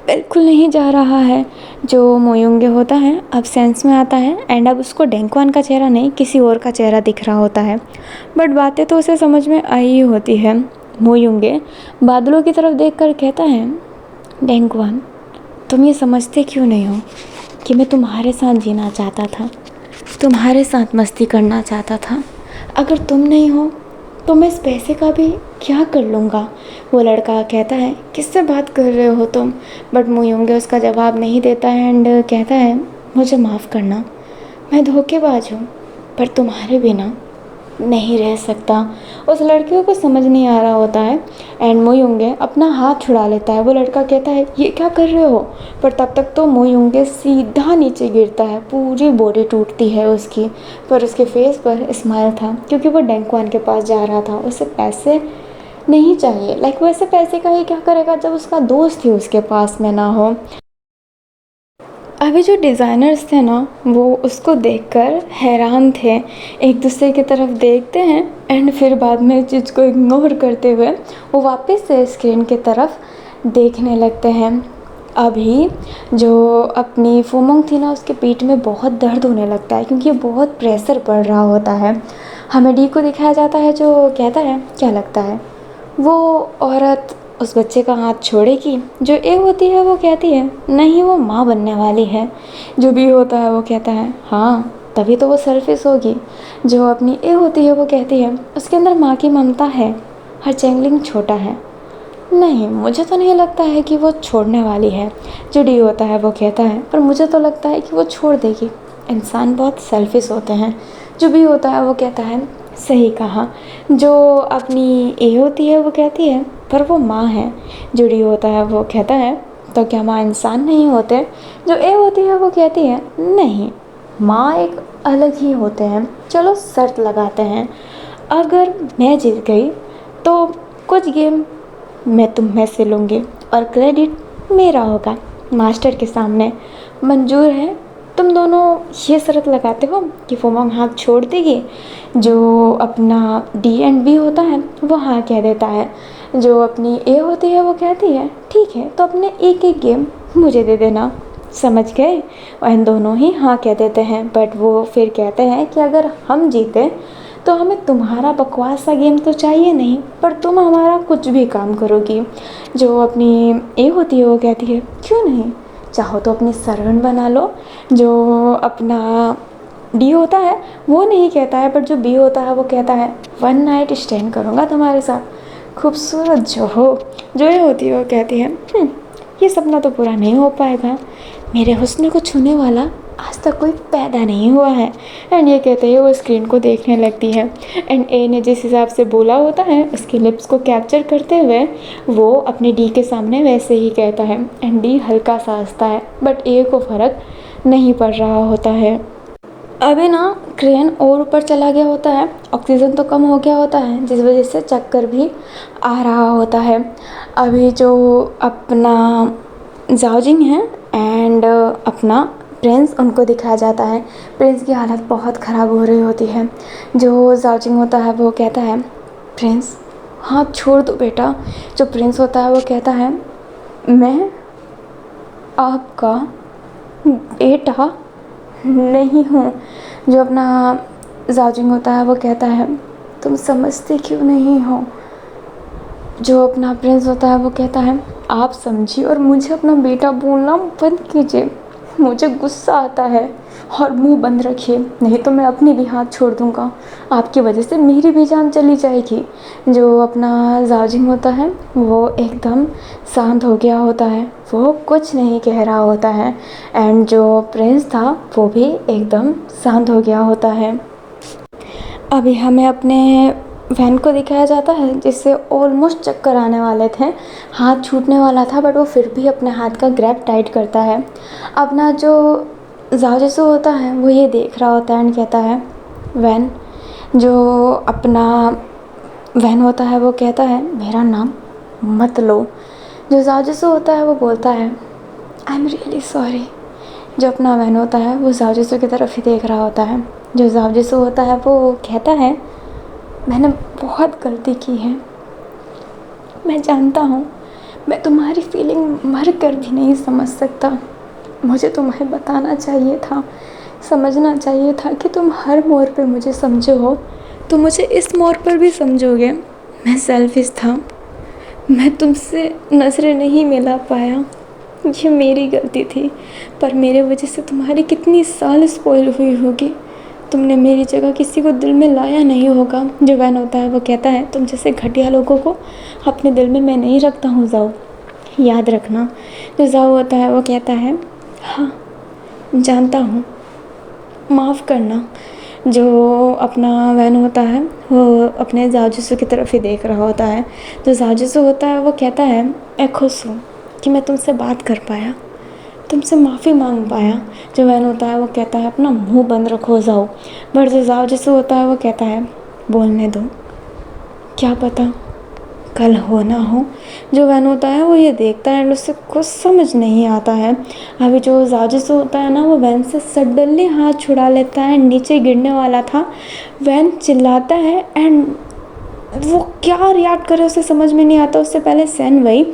बिल्कुल नहीं जा रहा है। जो मोयुंगे होता है अब सेंस में आता है एंड अब उसको डेंगवान का चेहरा नहीं किसी और का चेहरा दिख रहा होता है बट बातें तो उसे समझ में आई ही होती है। मोयुंगे बादलों की तरफ देखकर कहता है डेंगवान, तुम ये समझते क्यों नहीं हो कि मैं तुम्हारे साथ जीना चाहता था, तुम्हारे साथ मस्ती करना चाहता था। अगर तुम नहीं हो तो मैं इस पैसे का भी क्या कर लूँगा। वो लड़का कहता है, किससे बात कर रहे हो तुम। बट मुयोंगे उसका जवाब नहीं देता है एंड कहता है, मुझे माफ़ करना, मैं धोखेबाज हूँ, पर तुम्हारे बिना नहीं रह सकता। उस लड़के को समझ नहीं आ रहा होता है एंड मोयुंगे अपना हाथ छुड़ा लेता है। वो लड़का कहता है, ये क्या कर रहे हो। पर तब तक तो मोयुंगे सीधा नीचे गिरता है, पूरी बॉडी टूटती है उसकी। पर उसके फेस पर स्माइल था क्योंकि वो डेंगवान के पास जा रहा था। उसे पैसे नहीं चाहिए, लाइक वैसे पैसे का ही क्या करेगा जब उसका दोस्त ही उसके पास में ना हो। अभी जो डिज़ाइनर्स थे ना, वो उसको देखकर हैरान थे, एक दूसरे की तरफ देखते हैं एंड फिर बाद में इस चीज़ को इग्नोर करते हुए वो वापस से स्क्रीन की तरफ देखने लगते हैं। अभी जो अपनी फुमोंग थी ना, उसके पीठ में बहुत दर्द होने लगता है क्योंकि बहुत प्रेशर पड़ रहा होता है। हमें डी को दिखाया जाता है जो कहता है, क्या लगता है वो औरत उस बच्चे का हाथ छोड़ेगी। जो ए होती है वो कहती है, नहीं वो माँ बनने वाली है। जो बी होता है वो कहता है, हाँ तभी तो वो सेल्फिश होगी। जो अपनी ए होती है वो कहती है, उसके अंदर माँ की ममता है, हर चैंगलिंग छोटा है। नहीं, मुझे तो नहीं लगता है कि वो छोड़ने वाली है। जो डी होता है वो कहता है, पर मुझे तो लगता है कि वो छोड़ देगी, इंसान बहुत सेल्फिश होते हैं। जो बी होता है वो कहता है, सही कहा। जो अपनी ए होती है वो कहती है, पर वो माँ है। जो डी होता है वो कहता है, तो क्या माँ इंसान नहीं होते। जो ए होती है वो कहती है, नहीं माँ एक अलग ही होते हैं। चलो शर्त लगाते हैं, अगर मैं जीत गई तो कुछ गेम मैं तुम में से लूँगी और क्रेडिट मेरा होगा मास्टर के सामने। मंजूर है। तुम दोनों ये शर्त लगाते हो कि फुमोंग हाथ छोड़ देगी। जो अपना डी एंड बी होता है वो हाँ कह देता है। जो अपनी ए होती है वो कहती है, ठीक है तो अपने एक एक गेम मुझे दे देना, समझ गए। और इन दोनों ही हाँ कह देते हैं। बट वो फिर कहते हैं कि अगर हम जीते तो हमें तुम्हारा बकवास सा गेम तो चाहिए नहीं, पर तुम हमारा कुछ भी काम करोगी। जो अपनी ए होती है वो कहती है, क्यों नहीं, चाहो तो अपनी सर्वेंट बना लो। जो अपना डी होता है वो नहीं कहता है, पर जो बी होता है वो कहता है, वन नाइट स्टैंड करूँगा तुम्हारे साथ, खूबसूरत जो हो। जो ए होती है वो कहती है, ये सपना तो पूरा नहीं हो पाएगा, मेरे हुस्न को छूने वाला आज तक कोई पैदा नहीं हुआ है। एंड ये कहते हैं वो स्क्रीन को देखने लगती है एंड ए ने जिस हिसाब से बोला होता है उसके लिप्स को कैप्चर करते हुए वो अपने डी के सामने वैसे ही कहता है एंड डी हल्का सा हंसता है, बट ए को फ़र्क नहीं पड़ रहा होता है। अभी ना क्रेन और ऊपर चला गया होता है, ऑक्सीजन तो कम हो गया होता है जिस वजह से चक्कर भी आ रहा होता है। अभी जो अपना जाओजिंग है एंड अपना प्रिंस, उनको दिखाया जाता है। प्रिंस की हालत बहुत ख़राब हो रही होती है। जो जाओजिंग होता है वो कहता है, प्रिंस हाथ छोड़ दो बेटा। जो प्रिंस होता है वो कहता है, मैं आपका बेटा नहीं हूँ। जो अपना जाओजिंग होता है वो कहता है, तुम समझते क्यों नहीं हो। जो अपना प्रिंस होता है वो कहता है, आप समझिए और मुझे अपना बेटा बोलना बंद कीजिए, मुझे गुस्सा आता है, और मुंह बंद रखिए, नहीं तो मैं अपनी भी हाथ छोड़ दूंगा, आपकी वजह से मेरी भी जान चली जाएगी। जो अपना जाओजिंग होता है वो एकदम शांत हो गया होता है, वो कुछ नहीं कह रहा होता है एंड जो प्रिंस था वो भी एकदम शांत हो गया होता है। अभी हमें अपने वैन को दिखाया जाता है जिससे ऑलमोस्ट चक्कर आने वाले थे, हाथ छूटने वाला था, बट वो फिर भी अपने हाथ का ग्रैप टाइट करता है। अपना जो जाओजिसु होता है वो ये देख रहा होता है एंड कहता है, वैन। जो अपना वैन होता है वो कहता है, मेरा नाम मत लो। जो जाओजिसु होता है वो बोलता है, आई एम रियली सॉरी। जो अपना वैन होता है वो जाओजिसु की तरफ ही देख रहा होता है। जो जाओजिसु होता है वो कहता है, मैंने बहुत गलती की है, मैं जानता हूँ, मैं तुम्हारी फीलिंग मर कर भी नहीं समझ सकता, मुझे तुम्हें बताना चाहिए था, समझना चाहिए था कि तुम हर मोड़ पे मुझे समझो हो, तो मुझे इस मोड़ पर भी समझोगे। मैं सेल्फिश था, मैं तुमसे नज़रें नहीं मिला पाया, ये मेरी गलती थी। पर मेरे वजह से तुम्हारी कितनी साल स्पॉइल हुई होगी। तुमने मेरी जगह किसी को दिल में लाया नहीं होगा। जो वैन होता है वो कहता है, तुम जैसे घटिया लोगों को अपने दिल में मैं नहीं रखता हूँ जाओ, याद रखना। जो जाओ होता है वो कहता है, हाँ जानता हूँ, माफ़ करना। जो अपना वैन होता है वो अपने जाजूसू की तरफ ही देख रहा होता है। जो जाजूसू होता है वो कहता है, मैं खुश हूँ कि मैं तुमसे बात कर पाया, तुमसे माफ़ी मांग पाया। जो वैन होता है वो कहता है, अपना मुंह बंद रखो जाओ। पर जो जाजूसू होता है वो कहता है, बोलने दो, क्या पता कल हो ना हो। जो वैन होता है वो ये देखता है एंड उससे कुछ समझ नहीं आता है। अभी जो जाजूसू होता है ना, वो वैन से सडनली हाथ छुड़ा लेता है, नीचे गिरने वाला था। वैन चिल्लाता है एंड वो क्या रिएक्ट करे उसे समझ में नहीं आता। उससे पहले सैन वही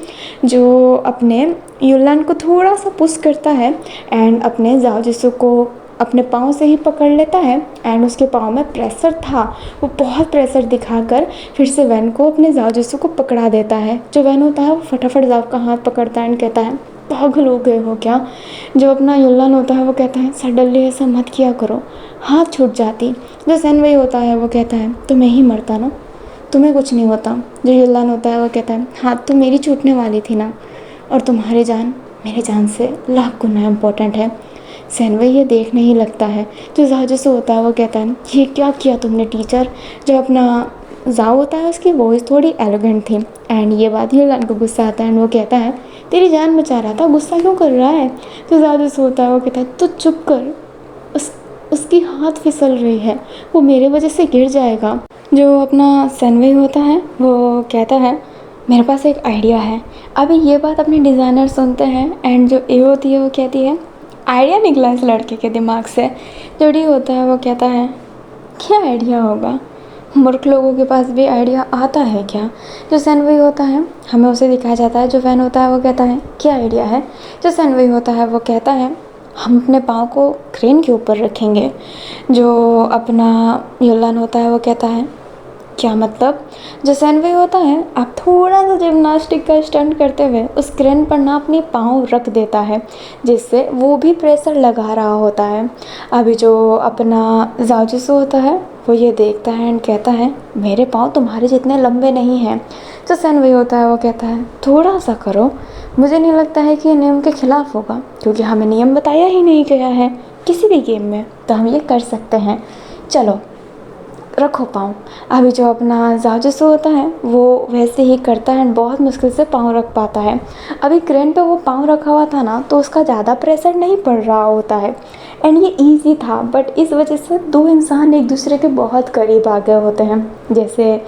जो अपने युलान को थोड़ा सा पुश करता है एंड अपने जाओजिसु को अपने पाँव से ही पकड़ लेता है एंड उसके पाँव में प्रेशर था, वो बहुत प्रेशर दिखाकर फिर से वैन को अपने जाओजिसु को पकड़ा देता है। जो वैन होता है वो फटाफट जाओ का हाथ पकड़ता है एंड कहता है, पागल हो गए हो क्या। जो अपना युलान होता है वो कहता है, सडनली ऐसा मत किया करो, हाथ छूट जाती। जो सैन वही होता है वो कहता है, तो मैं ही मरता ना, तुम्हें कुछ नहीं होता। जो युलान होता है वो कहता है, हाथ तो मेरी छूटने वाली थी ना, और तुम्हारी जान मेरी जान से लाख गुना इम्पोर्टेंट है। सैनवे ये देखने ही लगता है। जो जाजूसू होता है वो कहता है, ये क्या किया तुमने टीचर। जो अपना जाओ होता है उसकी वॉइस थोड़ी एलोगेंट थी एंड ये बात युलान को गुस्सा आता है एंड वो कहता है, तेरी जान बचा रहा था, गुस्सा क्यों कर रहा है। जो जाजूसू होता है वो कहता है, तो चुप कर, उसकी हाथ फिसल रही है, वो मेरे वजह से गिर जाएगा। जो अपना सैनवे होता है वो कहता है, मेरे पास एक आइडिया है। अभी ये बात अपने डिज़ाइनर सुनते हैं एंड जो ए होती है वो कहती है, आइडिया निकला इस लड़के के दिमाग से। जो डी होता है वो कहता है, क्या आइडिया होगा, मूर्ख लोगों के पास भी आइडिया आता है क्या। जो सैनवे होता है हमें उसे दिखाया जाता है। जो वैन होता है वो कहता है, क्या आइडिया है। जो सैनवे होता है वो कहता है, हम अपने पाँव को क्रेन के ऊपर रखेंगे। जो अपना युलान होता है वो कहता है, क्या मतलब। जो सैनवे होता है आप थोड़ा सा जिम्नास्टिक का स्टंट करते हुए उस क्रेन पर ना अपनी पाँव रख देता है, जिससे वो भी प्रेशर लगा रहा होता है। अभी जो अपना जाजूसू होता है वो ये देखता है एंड कहता है, मेरे पाँव तुम्हारे जितने लंबे नहीं हैं। जो सैनवे होता है वो कहता है, थोड़ा सा करो, मुझे नहीं लगता है कि ये नियम के खिलाफ होगा, क्योंकि हमें नियम बताया ही नहीं गया है किसी भी गेम में, तो हम ये कर सकते हैं, चलो रखो पाँव। अभी जो अपना जाजूसू होता है वो वैसे ही करता है एंड बहुत मुश्किल से पाँव रख पाता है। अभी क्रेन पे वो पाँव रखा हुआ था ना, तो उसका ज़्यादा प्रेशर नहीं पड़ रहा होता है एंड ये इजी था। बट इस वजह से दो इंसान एक दूसरे के बहुत करीब आ गए होते हैं। जैसे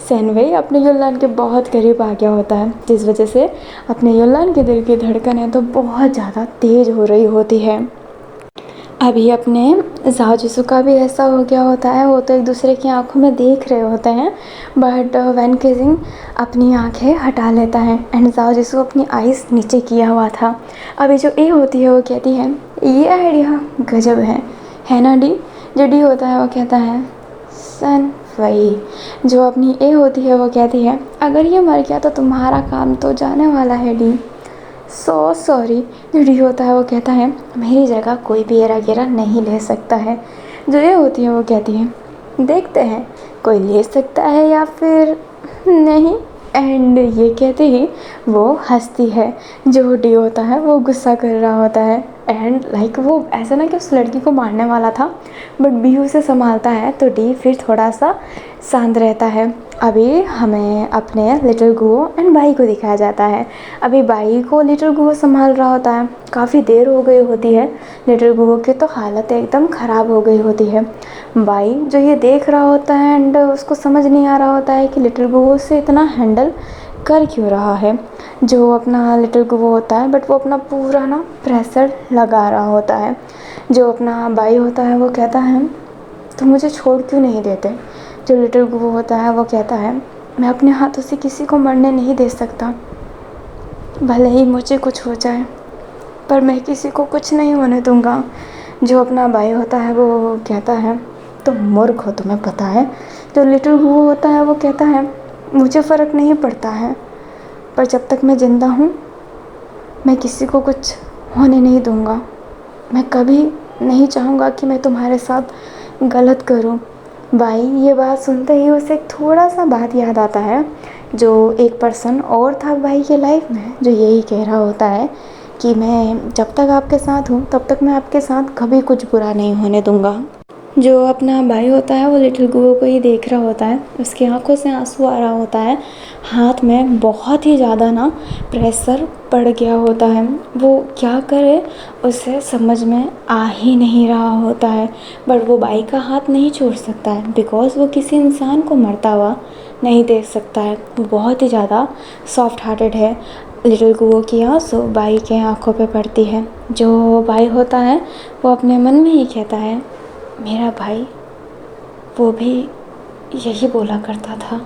सैनवे अपने युलान के बहुत करीब आ गया होता है, जिस वजह से अपने युलान के दिल की धड़कन है तो बहुत ज़्यादा तेज़ हो रही होती है। अभी अपने जाजूसू का भी ऐसा हो गया होता है, वो तो एक दूसरे की आंखों में देख रहे होते हैं, बट वैन केजिंग अपनी आंखें हटा लेता है एंड जाजूसू अपनी आइज़ नीचे किया हुआ था। अभी जो ए होती है वो कहती है, ये आइडिया गजब है ना डी। जो डी होता है वो कहता है, सन वही। जो अपनी ए होती है वो कहती है, अगर ये मर गया तो तुम्हारा काम तो जाने वाला है डी, सो सॉरी। जो डी होता है वो कहता है, मेरी जगह कोई भी एरा गेरा नहीं ले सकता है। जो ये होती है वो कहती है, देखते हैं कोई ले सकता है या फिर नहीं। एंड ये कहते ही वो हंसती है। जो डी होता है वो गुस्सा कर रहा होता है एंड लाइक वो ऐसा ना कि उस लड़की को मारने वाला था, बट बी उसे संभालता है तो डी फिर थोड़ा सा शांत रहता है। अभी हमें अपने लिटिल गुओ एंड बाई को दिखाया जाता है। अभी बाई को लिटिल गुओ संभाल रहा होता है, काफ़ी देर हो गई होती है। लिटिल गुओ की तो हालत एकदम ख़राब हो गई होती है। बाई जो ये देख रहा होता है एंड उसको समझ नहीं आ रहा होता है कि लिटिल गुओ से इतना हैंडल कर क्यों रहा है। जो अपना लिटिल गुओ होता है बट वो अपना पूरा ना प्रेशर लगा रहा होता है। जो अपना बाई होता है वो कहता है, तो मुझे छोड़ क्यों नहीं देते। जो लिटिल गुओ होता है वो कहता है, मैं अपने हाथों से किसी को मरने नहीं दे सकता, भले ही मुझे कुछ हो जाए पर मैं किसी को कुछ नहीं होने दूंगा। जो अपना भाई होता है वो कहता है, तुम मूर्ख हो, तुम्हें पता है। जो लिटिल गुओ होता है वो कहता है, मुझे फ़र्क नहीं पड़ता है, पर जब तक मैं ज़िंदा हूँ मैं किसी को कुछ होने नहीं दूँगा। मैं कभी नहीं चाहूँगा कि मैं तुम्हारे साथ गलत करूँ। भाई ये बात सुनते ही उसे एक थोड़ा सा बात याद आता है, जो एक पर्सन और था भाई के लाइफ में, जो यही कह रहा होता है कि मैं जब तक आपके साथ हूँ तब तक मैं आपके साथ कभी कुछ बुरा नहीं होने दूँगा। जो अपना भाई होता है वो लिटिल गुओ को ही देख रहा होता है, उसकी आंखों से आंसू आ रहा होता है, हाथ में बहुत ही ज़्यादा ना प्रेशर पड़ गया होता है। वो क्या करे उसे समझ में आ ही नहीं रहा होता है, बट वो भाई का हाथ नहीं छोड़ सकता है बिकॉज़ वो किसी इंसान को मरता हुआ नहीं देख सकता है। वो बहुत ही ज़्यादा सॉफ्ट हार्टेड है। लिटिल गुओ की आंसू भाई के आंखों पे पड़ती है। जो भाई होता है वो अपने मन में ही कहता है, मेरा भाई वो भी यही बोला करता था,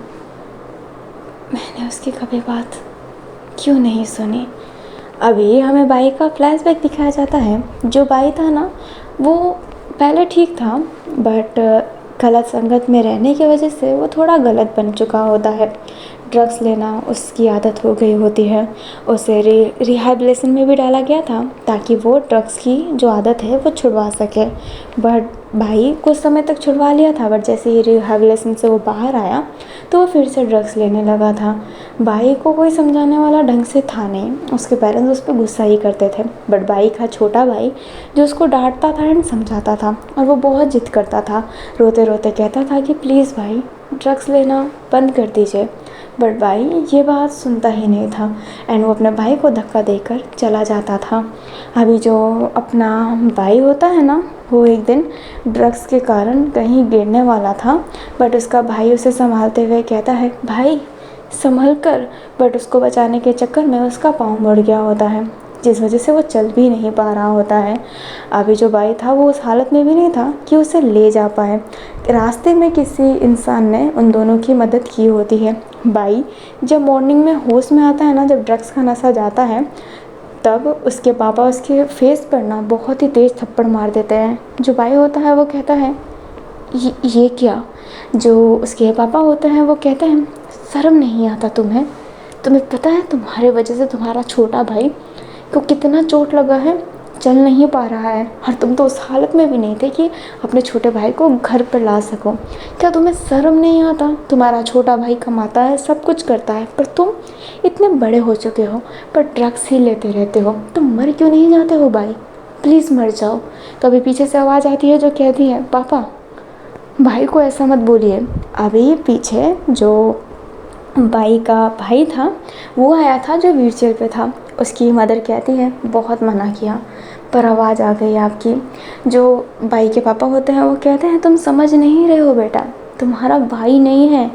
मैंने उसकी कभी बात क्यों नहीं सुनी। अभी हमें भाई का फ्लैशबैक दिखाया जाता है। जो भाई था ना वो पहले ठीक था, बट गलत संगत में रहने की वजह से वो थोड़ा गलत बन चुका होता है। ड्रग्स लेना उसकी आदत हो गई होती है। उसे रिहैबिलिटेशन में भी डाला गया था ताकि वो ड्रग्स की जो आदत है वो छुड़वा सके, बट भाई कुछ समय तक छुड़वा लिया था, बट जैसे ही रिहैबिलिटेशन से वो बाहर आया तो वो फिर से ड्रग्स लेने लगा था। भाई को कोई समझाने वाला ढंग से था नहीं, उसके पेरेंट्स उस पर गुस्सा ही करते थे, बट भाई का छोटा भाई जो उसको डांटता था एंड समझाता था, और वो बहुत जिद करता था, रोते रोते कहता था कि प्लीज़ भाई ड्रग्स लेना बंद कर दीजिए, बट भाई ये बात सुनता ही नहीं था एंड वो अपने भाई को धक्का देकर चला जाता था। अभी जो अपना भाई होता है ना वो एक दिन ड्रग्स के कारण कहीं गिरने वाला था, बट उसका भाई उसे संभालते हुए कहता है, भाई संभल कर, बट उसको बचाने के चक्कर में उसका पाँव मुड़ गया होता है, जिस वजह से वो चल भी नहीं पा रहा होता है। अभी जो भाई था वो उस हालत में भी नहीं था कि उसे ले जा पाए। रास्ते में किसी इंसान ने उन दोनों की मदद की होती है। भाई जब मॉर्निंग में होश में आता है ना, जब ड्रग्स का नशा जाता है, तब उसके पापा उसके फेस पर ना बहुत ही तेज़ थप्पड़ मार देते हैं। जो भाई होता है वो कहता है ये क्या। जो उसके पापा होते हैं वो कहते हैं, शर्म नहीं आता तुम्हें पता है तुम्हारे वजह से तुम्हारा छोटा भाई को कितना चोट लगा है, चल नहीं पा रहा है, और तुम तो उस हालत में भी नहीं थे कि अपने छोटे भाई को घर पर ला सको। क्या तुम्हें शर्म नहीं आता? तुम्हारा छोटा भाई कमाता है, सब कुछ करता है, पर तुम इतने बड़े हो चुके हो पर ड्रग्स ही लेते रहते हो। तुम मर क्यों नहीं जाते हो भाई? प्लीज़ मर जाओ। तो अभी पीछे से आवाज़ आती है जो कहती है, पापा भाई को ऐसा मत बोलिए। अभी पीछे जो भाई का भाई था वो आया था जो व्हीलचेयर पे था। उसकी मदर कहती है, बहुत मना किया पर आवाज़ आ गई आपकी। जो भाई के पापा होते हैं वो कहते हैं, तुम समझ नहीं रहे हो बेटा, तुम्हारा भाई नहीं है,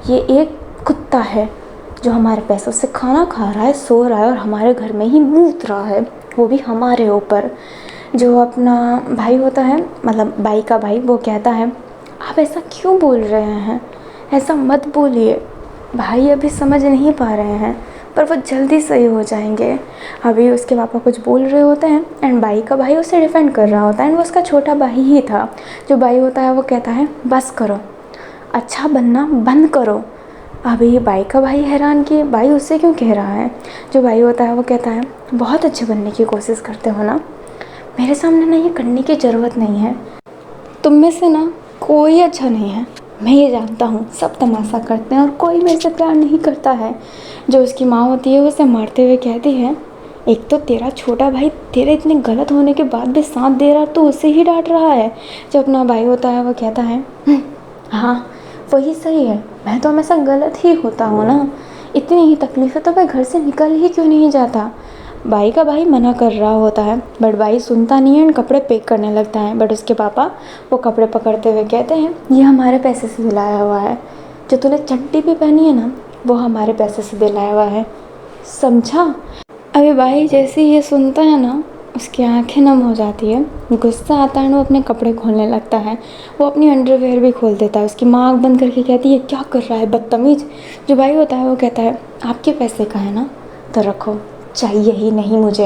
ये एक कुत्ता है जो हमारे पैसों से खाना खा रहा है, सो रहा है और हमारे घर में ही मूत रहा है, वो भी हमारे ऊपर। जो अपना भाई होता है, मतलब भाई का भाई, वो कहता है, आप ऐसा क्यों बोल रहे हैं, ऐसा मत बोलिए, भाई अभी समझ नहीं पा रहे हैं पर वो जल्दी सही हो जाएंगे। अभी उसके पापा कुछ बोल रहे होते हैं एंड भाई का भाई उसे डिफेंड कर रहा होता है एंड वो उसका छोटा भाई ही था। जो भाई होता है वो कहता है, बस करो, अच्छा बनना बंद करो। अभी भाई का भाई हैरान कि भाई उससे क्यों कह रहा है। जो भाई होता है वो कहता है, बहुत अच्छे बनने की कोशिश करते हो ना, मेरे सामने ना ये करने की ज़रूरत नहीं है, तुम में से ना कोई अच्छा नहीं है, मैं ये जानता हूँ, सब तमाशा करते हैं और कोई मेरे से प्यार नहीं करता है। जो उसकी माँ होती है वो उसे मारते हुए कहती है, एक तो तेरा छोटा भाई तेरे इतने गलत होने के बाद भी साथ दे रहा, तो उसे ही डांट रहा है। जो अपना भाई होता है वो कहता है, हाँ वही सही है, मैं तो हमेशा गलत ही होता हूँ ना, इतनी ही तकलीफ़ है तो मैं घर से निकल ही क्यों नहीं जाता। भाई का भाई मना कर रहा होता है बट भाई सुनता नहीं है एंड कपड़े पैक करने लगता है। बट उसके पापा वो कपड़े पकड़ते हुए कहते हैं, ये हमारे पैसे से दिलाया हुआ है, जो तूने चड्डी भी पहनी है ना वो हमारे पैसे से दिलाया हुआ है, समझा। अभी भाई जैसे ही ये सुनता है ना उसकी आंखें नम हो जाती है, गुस्सा आता है, वो अपने कपड़े खोलने लगता है, वो अपनी अंडरवेयर भी खोल देता है। उसकी माँ आँख बंद करके कहती है, क्या कर रहा है बदतमीज़। जो भाई होता है वो कहता है, आपके पैसे का है ना तो रखो, चाहिए ही नहीं मुझे।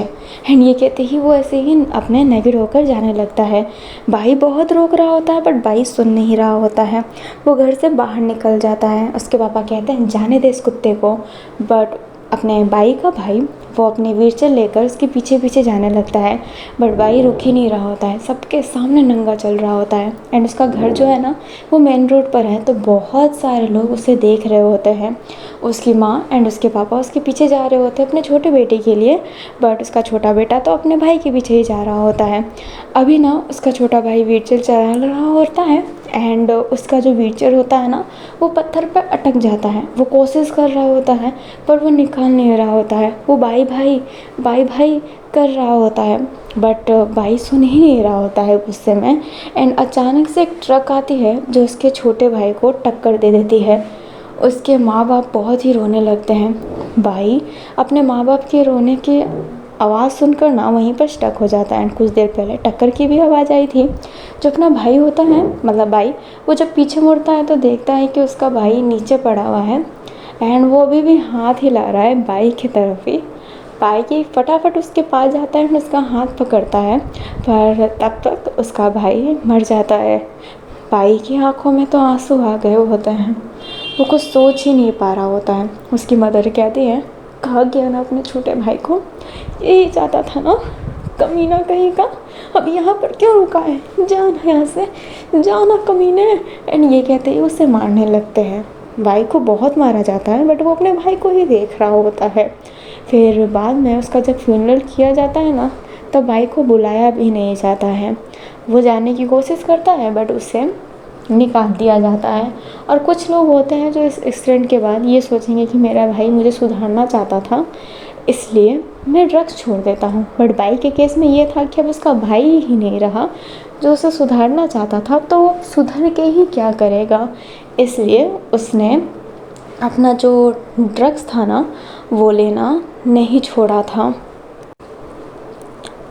एंड ये कहते ही वो ऐसे ही अपने नेगेड होकर जाने लगता है। भाई बहुत रोक रहा होता है बट भाई सुन नहीं रहा होता है, वो घर से बाहर निकल जाता है। उसके पापा कहते हैं, जाने दे इस कुत्ते को, बट अपने बाई का भाई वो अपनी व्हीलचेयर लेकर उसके पीछे पीछे जाने लगता है, बट बाई रुक ही नहीं रहा होता है, सबके सामने नंगा चल रहा होता है। एंड उसका घर जो है ना वो मेन रोड पर है, तो बहुत सारे लोग उसे देख रहे होते हैं। उसकी माँ एंड उसके पापा उसके पीछे जा रहे होते हैं अपने छोटे बेटे के लिए, बट उसका छोटा बेटा तो अपने भाई के पीछे ही जा रहा होता है। अभी ना उसका छोटा भाई व्हीलचेयर चला रहा होता है एंड उसका जो व्हीलचेयर होता है ना वो पत्थर पर अटक जाता है। वो कोशिश कर रहा होता है पर वो निकाल नहीं रहा होता है। वो बाई भाई कर रहा होता है, बट बाई सुन ही नहीं रहा होता है गुस्से में। एंड अचानक से एक ट्रक आती है जो उसके छोटे भाई को टक्कर दे देती है। उसके माँ बाप बहुत ही रोने लगते हैं। बाई अपने माँ बाप के रोने की आवाज़ सुनकर ना वहीं पर स्टक हो जाता है। एंड कुछ देर पहले टक्कर की भी आवाज़ आई थी। जो अपना भाई होता है मतलब बाई, वो जब पीछे मुड़ता है तो देखता है कि उसका भाई नीचे पड़ा हुआ है एंड वो अभी भी हाथ हिला रहा है बाई की तरफ ही। बाई की फटाफट उसके पास जाता है और उसका हाथ पकड़ता है, पर तब तक उसका भाई मर जाता है। बाई की आंखों में तो आंसू आ गए होते हैं, वो कुछ सोच ही नहीं पा रहा होता है। उसकी मदर कहती है, कहा गया ना अपने छोटे भाई को, यही चाहता था ना कमीना कहीं का, अब यहाँ पर क्यों रुका है, जाना यहाँ से, जाना कमीने। एंड ये कहते ही उसे मारने लगते हैं। भाई को बहुत मारा जाता है बट वो अपने भाई को ही देख रहा होता है। फिर बाद में उसका जब फ्यूनरल किया जाता है ना तब भाई को बुलाया भी नहीं जाता है। वो जाने की कोशिश करता है बट उसे निकाल दिया जाता है। और कुछ लोग होते हैं जो इस एक्सीडेंट के बाद ये सोचेंगे कि मेरा भाई मुझे सुधारना चाहता था इसलिए मैं ड्रग्स छोड़ देता हूँ, बट बाई के केस में ये था कि अब उसका भाई ही नहीं रहा जो उसे सुधारना चाहता था, तो वो सुधर के ही क्या करेगा, इसलिए उसने अपना जो ड्रग्स था ना वो लेना नहीं छोड़ा था।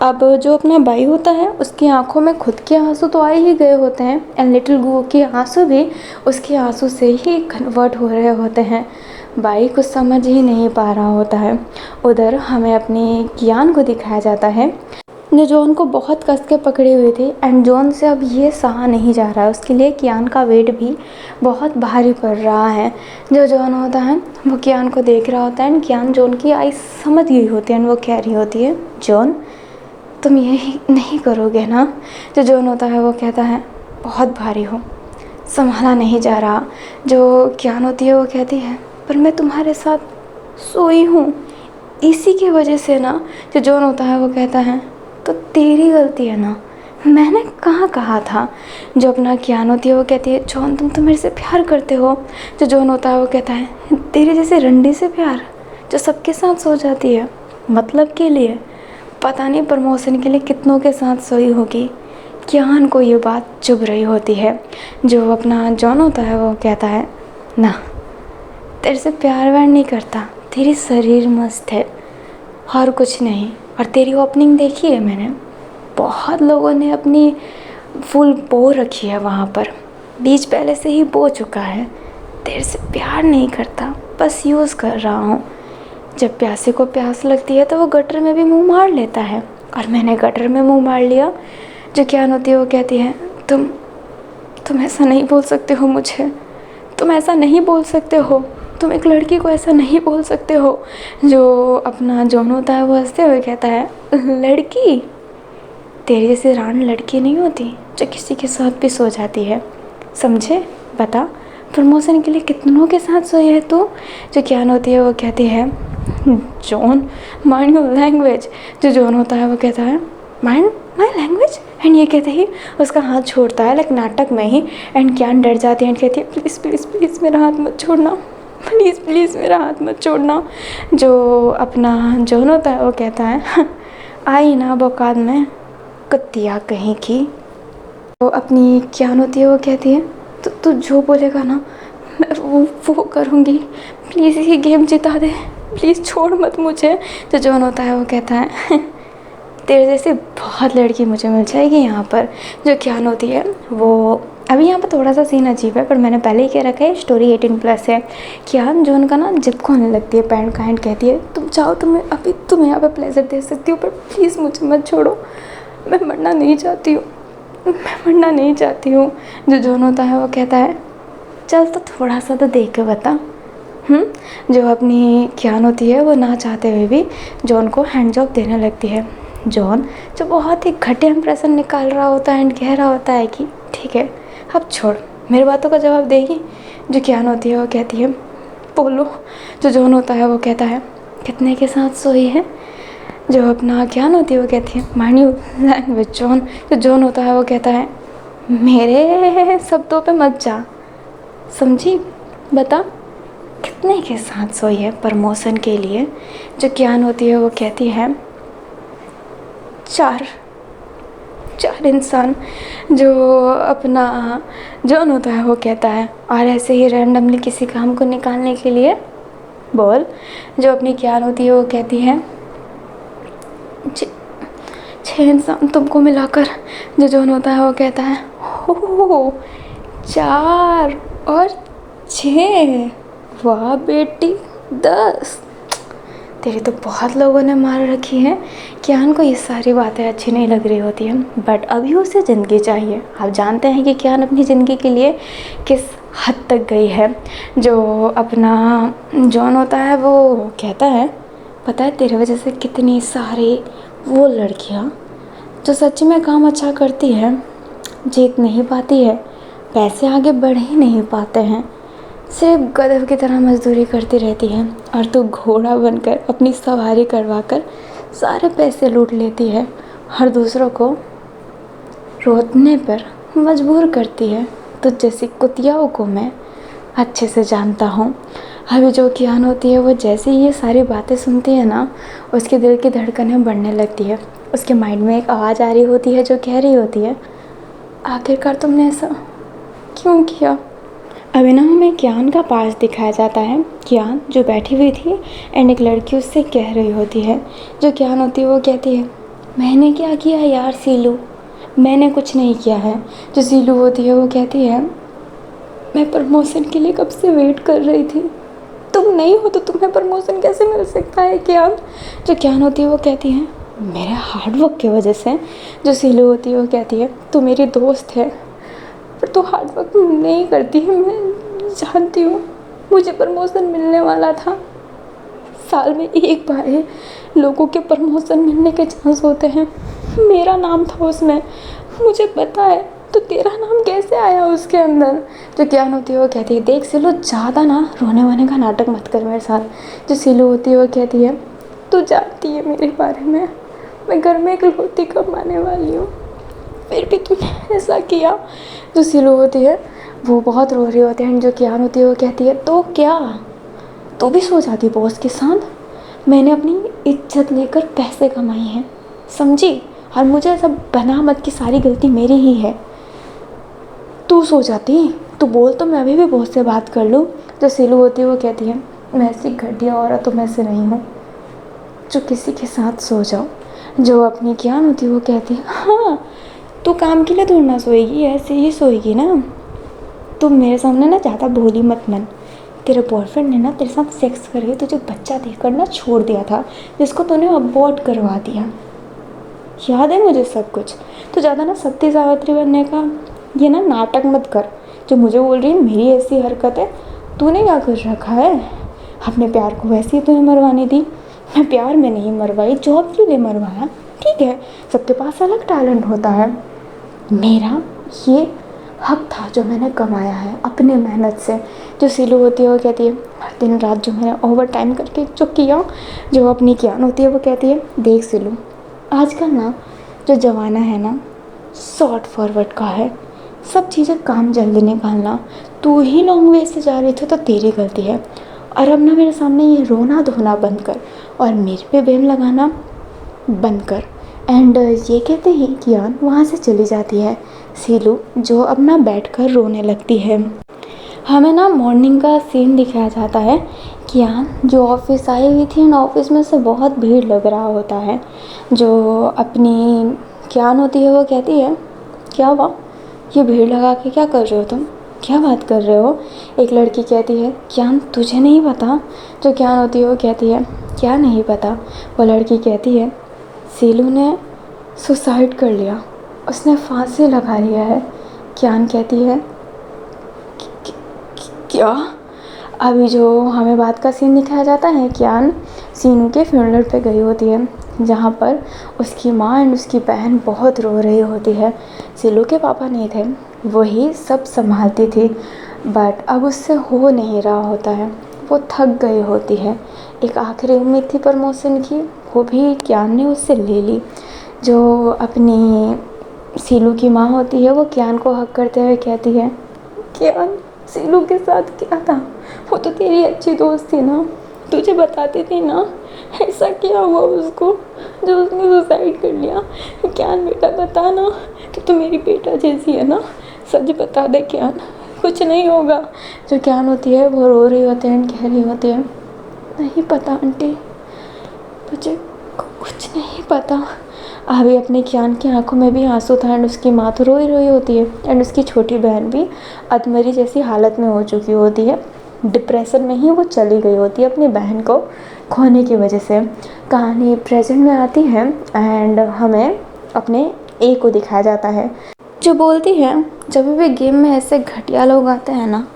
अब जो अपना भाई होता है उसकी आंखों में खुद के आंसू तो आ ही गए होते हैं एंड लिटिल गू के आंसू भी उसके आंसू से ही कन्वर्ट हो रहे होते हैं। भाई कुछ समझ ही नहीं पा रहा होता है। उधर हमें अपनी कियान को दिखाया जाता है जो जॉन को बहुत कस के पकड़े हुए थे एंड जॉन से अब ये सहा नहीं जा रहा है, उसके लिए कियान का वेट भी बहुत भारी पड़ रहा है। जो जॉन होता है वो कियान को देख रहा होता है एंड कियान जॉन की आई समझ गई होती है एंड वो कह रही होती है, जॉन तुम यही नहीं करोगे ना। जो जॉन होता है वो कहता है, बहुत भारी हो, संभाला नहीं जा रहा। जो कियान होती है वो कहती है, पर मैं तुम्हारे साथ सोई हूँ इसी की वजह से ना। जो जॉन होता है वो कहता है, तो तेरी गलती है ना, मैंने कहाँ कहा था। जो अपना कियान होती है वो कहती है, जॉन तुम तो मेरे से प्यार करते हो। जो जॉन होता है वो कहता है, तेरे जैसे रंडी से प्यार जो सबके साथ सो जाती है मतलब के लिए, पता नहीं प्रमोशन के लिए कितनों के साथ सोई होगी। कियान को ये बात चुभ रही होती है। जो अपना जॉन होता है वो कहता है, ना तेरे से प्यार व्यार नहीं करता, तेरी शरीर मस्त है और कुछ नहीं। और तेरी ओपनिंग देखी है मैंने, बहुत लोगों ने अपनी फुल बो रखी है वहाँ पर, बीज पहले से ही बो चुका है। तेरे से प्यार नहीं करता, बस यूज़ कर रहा हूँ। जब प्यासे को प्यास लगती है तो वो गटर में भी मुंह मार लेता है और मैंने गटर में मुंह मार लिया। जो कियान होती है वो कहती है, तुम ऐसा नहीं बोल सकते हो मुझे, तुम ऐसा नहीं बोल सकते हो, तुम एक लड़की को ऐसा नहीं बोल सकते हो। जो अपना जॉन होता है वो हंसते हुए कहता है, लड़की, तेरी जैसी रान लड़की नहीं होती जो किसी के साथ भी सो जाती है, समझे। बता प्रमोशन के लिए कितनों के साथ सोई है तू। जो कियान होती है वो कहती है, जॉन माइंड योर लैंग्वेज। जो जॉन होता है वो कहता है, माइंड माई लैंग्वेज। एंड ये कहते ही उसका हाथ छोड़ता है लाइक नाटक में ही। एंड कियान डर जाती है एंड कहती है, प्लीज़ प्लीज़ प्लीज़ मेरा हाथ मत छोड़ना, प्लीज़ प्लीज़ मेरा हाथ मत छोड़ना। जो अपना जॉन होता है वो कहता है, आई ना बौकात में कत्तिया कहीं की। तो अपनी कियान होती है वो कहती है, तो तू जो बोलेगा ना मैं वो करूँगी, प्लीज़ ये गेम जिता दे, प्लीज़ छोड़ मत मुझे। जो जॉन होता है वो कहता है, तेरे जैसे बहुत लड़की मुझे मिल जाएगी यहाँ पर। जो कियान होती है वो, अभी यहाँ पर थोड़ा सा सीन अजीब है पर मैंने पहले ही कह रखा है स्टोरी 18+ है। कियान जॉन का ना जिद खोने लगती है पैंट का एंड कहती है, तुम चाहो तो मैं अभी तुम्हें यहाँ पर प्लेजर दे सकती हूँ पर प्लीज़ मुझे मत छोड़ो, मैं मरना नहीं चाहती हूँ, मैं मरना नहीं चाहती हूँ। जो जॉन होता है वो कहता है, चल तो थोड़ा सा तो देख के बता, जो अपनी कियान होती है वो ना चाहते हुए भी जॉन को हैंड जॉब देने लगती है। जॉन जो बहुत ही घटिया इंप्रेशन निकाल रहा होता है एंड कह रहा होता है कि ठीक है अब छोड़, मेरी बातों का जवाब देगी। जो कियान होती है वो कहती है बोलो। जो जॉन होता है वो कहता है कितने के साथ सोई है। जो अपना कियान होती है वो कहती है माइंड यू लैंग्वेज जॉन। जो जॉन होता है वो कहता है मेरे शब्दों पे मत जा, समझी, बता कितने के साथ सोई है प्रमोशन के लिए। जो कियान होती है वो कहती है चार इंसान। जो अपना जॉन होता है वो कहता है और ऐसे ही रैंडमली किसी काम को निकालने के लिए बोल। जो अपनी कियान होती है वो कहती है 6 इंसान तुमको मिलाकर। जो जॉन होता है वो कहता है हो 4 और 6, वाह बेटी 10। तेरी तो बहुत लोगों ने मार रखी है। कियान को ये सारी बातें अच्छी नहीं लग रही होती हैं, बट अभी उसे ज़िंदगी चाहिए। आप जानते हैं कि कियान अपनी ज़िंदगी के लिए किस हद तक गई है। जो अपना जॉन होता है वो कहता है पता है तेरे वजह से कितनी सारी वो लड़कियाँ जो सच में काम अच्छा करती है जीत नहीं पाती है, पैसे आगे बढ़ ही नहीं पाते हैं, सिर्फ गधे की तरह मजदूरी करती रहती है और तू घोड़ा बनकर अपनी सवारी करवा कर सारे पैसे लूट लेती है और दूसरों को रोकने पर मजबूर करती है। तो जैसी कुतियाओं को मैं अच्छे से जानता हूँ। अभी जो कियान होती है वो जैसे ही ये सारी बातें सुनती है ना, उसके दिल की धड़कनें बढ़ने लगती है। उसके माइंड में एक आवाज़ आ रही होती है जो कह रही होती है आखिरकार तुमने ऐसा क्यों किया। अभी ना हमें कियान का पास दिखाया जाता है। कियान जो बैठी हुई थी एंड एक लड़की उससे कह रही होती है। जो कियान होती है वो कहती है मैंने क्या किया यार सीलू, मैंने कुछ नहीं किया है। जो सीलू होती है वो कहती है मैं प्रमोशन के लिए कब से वेट कर रही थी, तुम नहीं हो तो तुम्हें प्रमोशन कैसे मिल सकता है कियान। जो कियान होती है वो कहती है मेरे हार्डवर्क की वजह से। जो सीलू होती है वो कहती है तू मेरी दोस्त है पर तू हार्डवर्क नहीं करती है, मैं जानती हूँ। मुझे प्रमोशन मिलने वाला था, साल में एक बार ही लोगों के प्रमोशन मिलने के चांस होते हैं, मेरा नाम था उसमें, मुझे पता है, तो तेरा नाम कैसे आया उसके अंदर। जो कियान होती है वो कहती है देख सिलू ज़्यादा ना रोने वोने का नाटक मत कर मेरे साथ। जो सिलू होती है वो कहती है तू जानती है मेरे बारे में, मैं घर में इकलौती कमाने वाली हूँ, फिर भी तूने ऐसा किया। जो सिलू होती है वो बहुत रो रही होती है एंड जो कियान होती है वो कहती है तो क्या, तो भी सो जाती बॉस के साथ, मैंने अपनी इज्जत लेकर पैसे कमाए हैं, समझी, और मुझे ऐसा बना मत कि सारी गलती मेरी ही है। तू सो जाती, तू बोल तो मैं अभी भी बॉस से बात कर लूँ। जो सिलू होती है वो कहती है मैं ऐसी घटिया औरत मैं से नहीं हूँ जो किसी के साथ सो जाओ। जो अपनी कियान होती है वो कहती है हाँ तू काम के लिए थोड़ा ना सोएगी, ऐसे ही सोएगी ना, तुम मेरे सामने ना ज़्यादा भोली मत मन। तेरे बॉयफ्रेंड ने ना तेरे साथ सेक्स करके तुझे बच्चा देकर ना छोड़ दिया था, जिसको तूने अबॉर्ट करवा दिया, याद है मुझे सब कुछ। तो ज़्यादा ना सत्य सावित्री बनने का ये ना नाटक मत कर। जो मुझे बोल रही है मेरी ऐसी हरकत है, तूने क्या कर रखा है, अपने प्यार को वैसे ही तूने मरवाने दी। मैं प्यार में नहीं मरवाई, जॉब के लिए मरवाया, ठीक है, सबके पास अलग टैलेंट होता है, मेरा ये हक था जो मैंने कमाया है अपने मेहनत से। जो सिलू होती है वो कहती है दिन रात जो मैंने ओवर टाइम करके जो किया। जो अपनी कियान होती है वो कहती है देख सिलू आजकल ना जो ज़माना है ना शॉर्ट फॉरवर्ड का है, सब चीज़ें काम जल्दी निकालना, तू ही लॉन्ग वे से जा रही थी तो तेरी गलती है, और अब ना मेरे सामने ये रोना धोना बंद कर और मेरे पे ब्लेम लगाना बंद कर। एंड ये कहते ही कियान वहाँ से चली जाती है। सीलू जो अब ना बैठ कर रोने लगती है। हमें ना मॉर्निंग का सीन दिखाया जाता है। कियान जो ऑफिस आई हुई थी, ऑफिस में से बहुत भीड़ लग रहा होता है। जो अपनी कियान होती है वो कहती है क्या हुआ, ये भीड़ लगा के क्या कर रहे हो तुम, क्या बात कर रहे हो। एक लड़की कहती है कियान तुझे नहीं पता। जो कियान होती है वो कहती है क्या नहीं पता। वो लड़की कहती है सीलू ने सुसाइड कर लिया, उसने फांसी लगा लिया है। कियान कहती है क्या। अभी जो हमें बात का सीन दिखाया जाता है, कियान सीनू के फ्यूनरल पे गई होती है, जहाँ पर उसकी माँ एंड उसकी बहन बहुत रो रही होती है। सिलू के पापा नहीं थे, वही सब संभालती थी, बट अब उससे हो नहीं रहा होता है, वो थक गई होती है। एक आखिरी उम्मीद थी प्रमोशन की, वो भी कियान ने उससे ले ली। जो अपनी सिलू की माँ होती है, वो कियान को हक करते हुए कहती है, कियान सिलू के साथ क्या था, वो तो तेरी अच्छी दोस्त थी ना, तुझे बताती थी ना, ऐसा क्या हुआ उसको जो उसने सुसाइड कर लिया। कियान बेटा बता ना, तो मेरी बेटा जैसी है ना, सच बता दे कियान, कुछ नहीं होगा। जो कियान होती है वो रो रही होती है, कह रही होती है, नहीं पता आंटी, मुझे कुछ नहीं पता। अभी अपने कियान की आंखों में भी आंसू था एंड उसकी माँ तो रोई रोई होती है एंड उसकी छोटी बहन भी अधमरी जैसी हालत में हो चुकी होती है। डिप्रेशन में ही वो चली गई होती है अपनी बहन को खोने की वजह से। कहानी प्रेजेंट में आती है एंड हमें अपने ए को दिखाया जाता है, जो बोलती है, जब भी गेम में ऐसे घटिया लोग आते हैं ना,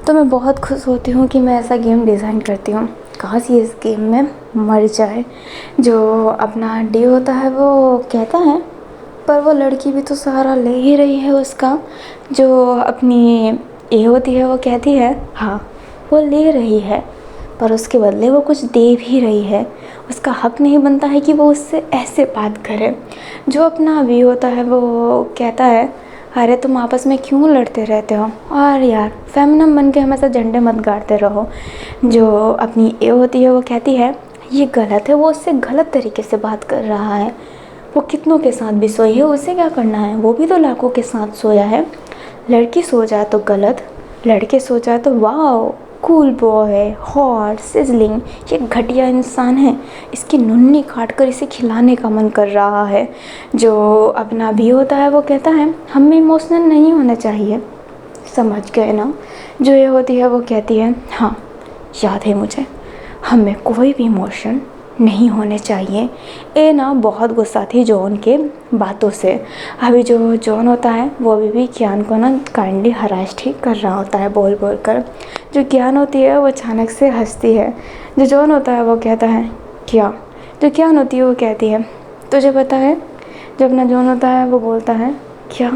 तो मैं बहुत खुश होती हूँ कि मैं ऐसा गेम डिज़ाइन करती हूँ, काश ये इस गेम में मर जाए। जो अपना डी होता है वो कहता है, पर वो लड़की भी तो सहारा ले ही रही है उसका। जो अपनी ए होती है वो कहती है, हाँ वो ले रही है, पर उसके बदले वो कुछ दे भी रही है, उसका हक नहीं बनता है कि वो उससे ऐसे बात करे। जो अपना वी होता है वो कहता है, अरे तुम आपस में क्यों लड़ते रहते हो, और यार फेमिनम बन के हमेशा झंडे मत गाड़ते रहो। जो अपनी ए होती है वो कहती है, ये गलत है, वो उससे गलत तरीके से बात कर रहा है, वो कितनों के साथ भी सोई है, उसे क्या करना है, वो भी तो लाखों के साथ सोया है। लड़की सो जाए तो गलत, लड़के सो जाए तो wow cool boy, hot sizzling, ये घटिया इंसान है, इसकी नुन्नी काट कर इसे खिलाने का मन कर रहा है। जो अपना भी होता है वो कहता है, हमें इमोशनल नहीं होना चाहिए, समझ गए ना। जो ये होती है वो कहती है, हाँ याद है मुझे, हमें कोई भी इमोशन नहीं होने चाहिए। ए ना बहुत गुस्सा थी जॉन के बातों से। अभी जो जॉन होता है वो अभी भी कियान को ना काइंडली हरास ठीक कर रहा होता है बोल बोल कर। जो कियान होती है वो अचानक से हंसती है। जो जॉन होता है वो कहता है, क्या। जो कियान होती है वो कहती है, तुझे पता है। जो अपना जॉन होता है वो बोलता है, क्या।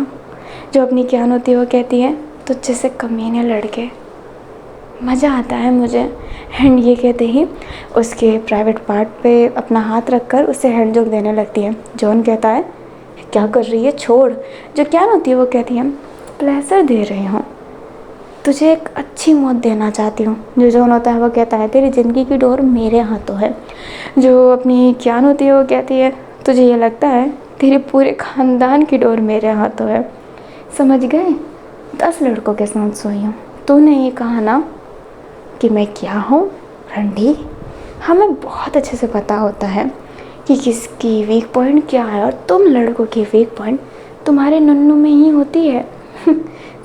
जो अपनी कियान होती है वो कहती है, तुझ जैसे कमीने लड़के, मज़ा आता है मुझे। एंड ये कहते ही उसके प्राइवेट पार्ट पे अपना हाथ रखकर उसे हैंड जोक देने लगती है। जॉन कहता है, क्या कर रही है, छोड़। जो क्या होती है वो कहती है, प्लेजर दे रही हूँ, तुझे एक अच्छी मौत देना चाहती हूँ। जो जॉन होता है वो कहता है, तेरी ज़िंदगी की डोर मेरे हाथों है। जो अपनी कियान होती है वो कहती है, तुझे ये लगता है तेरे पूरे ख़ानदान की डोर मेरे हाथों है, समझ गए, 10 लड़कों के साथ सोई हूँ, तूने ये कहा ना कि मैं क्या हूँ, रंडी। हमें बहुत अच्छे से पता होता है कि किसकी वीक पॉइंट क्या है, और तुम लड़कों की वीक पॉइंट तुम्हारे नन्नू में ही होती है।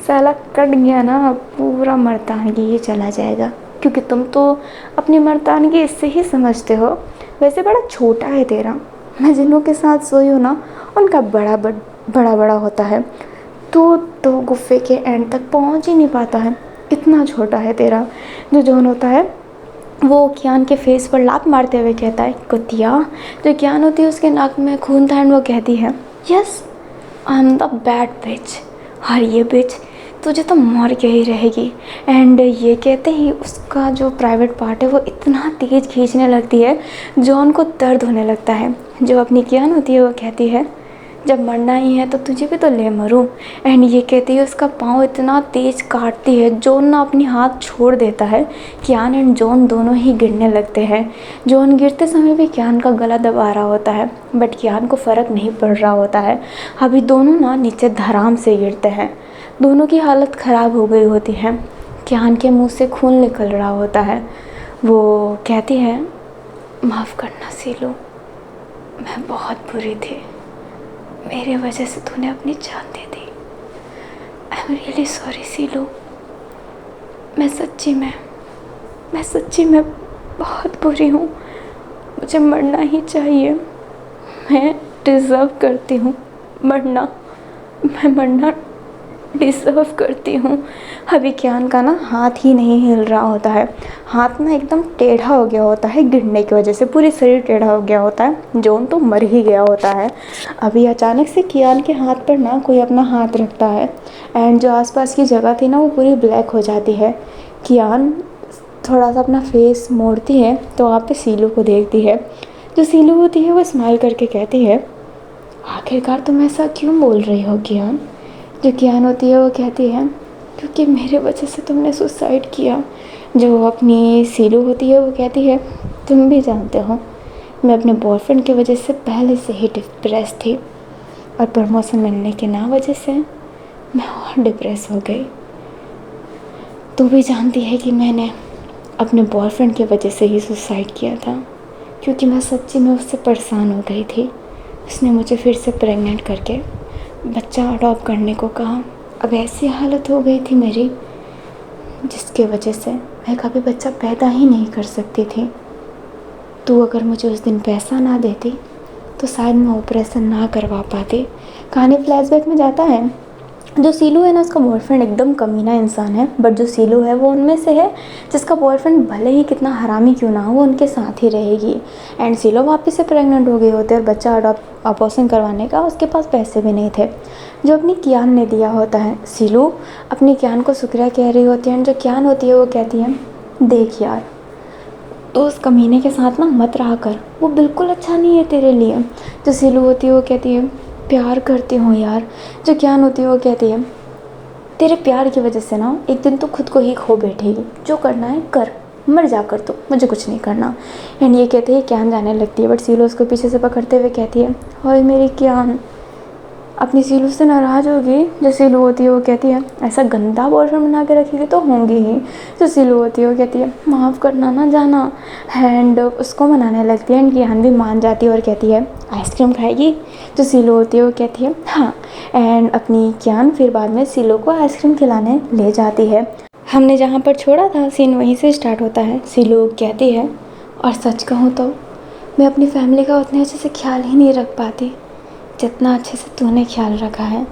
साला कट गया ना, पूरा मर्दानगी ही चला जाएगा, क्योंकि तुम तो अपनी मर्दानगी इससे ही समझते हो। वैसे बड़ा छोटा है तेरा, मैं जिनों के साथ सोई हूँ ना उनका बड़ा बड़ा होता है, तो गुफ़े के एंड तक पहुँच ही नहीं पाता है, इतना छोटा है तेरा। जो जॉन होता है वो कियान के फेस पर लात मारते हुए कहता है, कुतिया। जो कियान होती है उसके नाक में खून था एंड वो कहती है, yes I am the bad bitch, और ये बिच तुझे तो मार के ही रहेगी। एंड ये कहते ही उसका जो प्राइवेट पार्ट है वो इतना तेज़ खींचने लगती है, जॉन को दर्द होने लगता है। जो अपनी कियान होती है वो कहती है, जब मरना ही है तो तुझे भी तो ले मरूं। एंड ये कहती है उसका पाँव इतना तेज़ काटती है, जॉन ना अपनी हाथ छोड़ देता है। कियान एंड जॉन दोनों ही गिरने लगते हैं। जॉन गिरते समय भी कियान का गला दबा रहा होता है, बट कियान को फ़र्क नहीं पड़ रहा होता है। अभी दोनों ना नीचे धड़ाम से गिरते हैं, दोनों की हालत ख़राब हो गई होती है। कियान के मुँह से खून निकल रहा होता है। वो कहती है, माफ़ करना सीलू, मैं बहुत बुरी थी, मेरे वजह से तूने अपनी जान दे दी। I am really sorry Silu, मैं सच्ची में बहुत बुरी हूँ, मुझे मरना ही चाहिए, मैं डिज़र्व करती हूँ मरना, मैं मरना डिज़र्व करती हूँ। अभी कियान का ना हाथ ही नहीं हिल रहा होता है, हाथ ना एकदम टेढ़ा हो गया होता है गिरने की वजह से, पूरी शरीर टेढ़ा हो गया होता है, जॉन तो मर ही गया होता है। अभी अचानक से कियान के हाथ पर ना कोई अपना हाथ रखता है एंड जो आसपास की जगह थी ना वो पूरी ब्लैक हो जाती है। कियान थोड़ा सा अपना फेस मोड़ती है तो वहाँ पे सीलू को देखती है। जो सीलू होती है वो स्माइल करके कहती है, आखिरकार तुम ऐसा क्यों बोल रही हो कियान? जो कियान होती है वो कहती है, क्योंकि मेरे वजह से तुमने सुसाइड किया। जो अपनी सीलू होती है वो कहती है, तुम भी जानते हो मैं अपने बॉयफ्रेंड की वजह से पहले से ही डिप्रेस थी और प्रमोशन मिलने के ना वजह से मैं और डिप्रेस हो गई। तू भी जानती है कि मैंने अपने बॉयफ्रेंड की वजह से ही सुसाइड किया था, क्योंकि मैं सच्ची में उससे परेशान हो गई थी। उसने मुझे फिर से प्रेग्नेंट करके बच्चा अडॉप्ट करने को कहा। अब ऐसी हालत हो गई थी मेरी जिसके वजह से मैं कभी बच्चा पैदा ही नहीं कर सकती थी। तू अगर मुझे उस दिन पैसा ना देती तो शायद मैं ऑपरेशन ना करवा पाती। कहानी फ्लैशबैक में जाता है। जो सीलू है ना उसका बॉयफ्रेंड एकदम कमीना इंसान है, बट जो सीलू है वो उनमें से है जिसका बॉयफ्रेंड भले ही कितना हरामी क्यों ना हो वो उनके साथ ही रहेगी। एंड सीलू वापस से प्रेग्नेंट हो गई होती है और बच्चा अबॉर्शन करवाने का उसके पास पैसे भी नहीं थे जो अपनी कियान ने दिया होता है। सीलू अपनी कियान को शुक्रिया कह रही होती है एंड जो कियान होती है वो कहती है, देख यार तो उस कमीने के साथ ना मत रहा कर, वो बिल्कुल अच्छा नहीं है तेरे लिए। जो सीलू होती है वो कहती है, प्यार करती हूँ यार। जो कियान होती है वो कहती है, तेरे प्यार की वजह से ना एक दिन तू खुद को ही खो बैठेगी, जो करना है कर, मर जा कर तू, मुझे कुछ नहीं करना। एंड ये कहते ही कियान जाने लगती है, बट सीलू उसको पीछे से पकड़ते हुए कहती है, हाय मेरी कियान। अपनी सीलू से नाराज़ होगी। जो सीलू होती है वो कहती है, ऐसा गंदा बॉयफ्रेंड बना के रखेगी तो होंगी ही। जो सीलू होती है वो कहती है, माफ़ करना ना जाना। एंड उसको मनाने लगती है एंड कियान भी मान जाती है और कहती है, आइसक्रीम खाएगी? जो सीलू होती है वो कहती है हाँ। एंड अपनी कियान फिर बाद में सीलू को आइसक्रीम खिलाने ले जाती है। हमने जहाँ पर छोड़ा था सीन वहीं से स्टार्ट होता है। सीलू कहती है, और सच कहूँ तो मैं अपनी फैमिली का उतने अच्छे से ख्याल ही नहीं रख पाती जितना अच्छे से तूने ख्याल रखा है।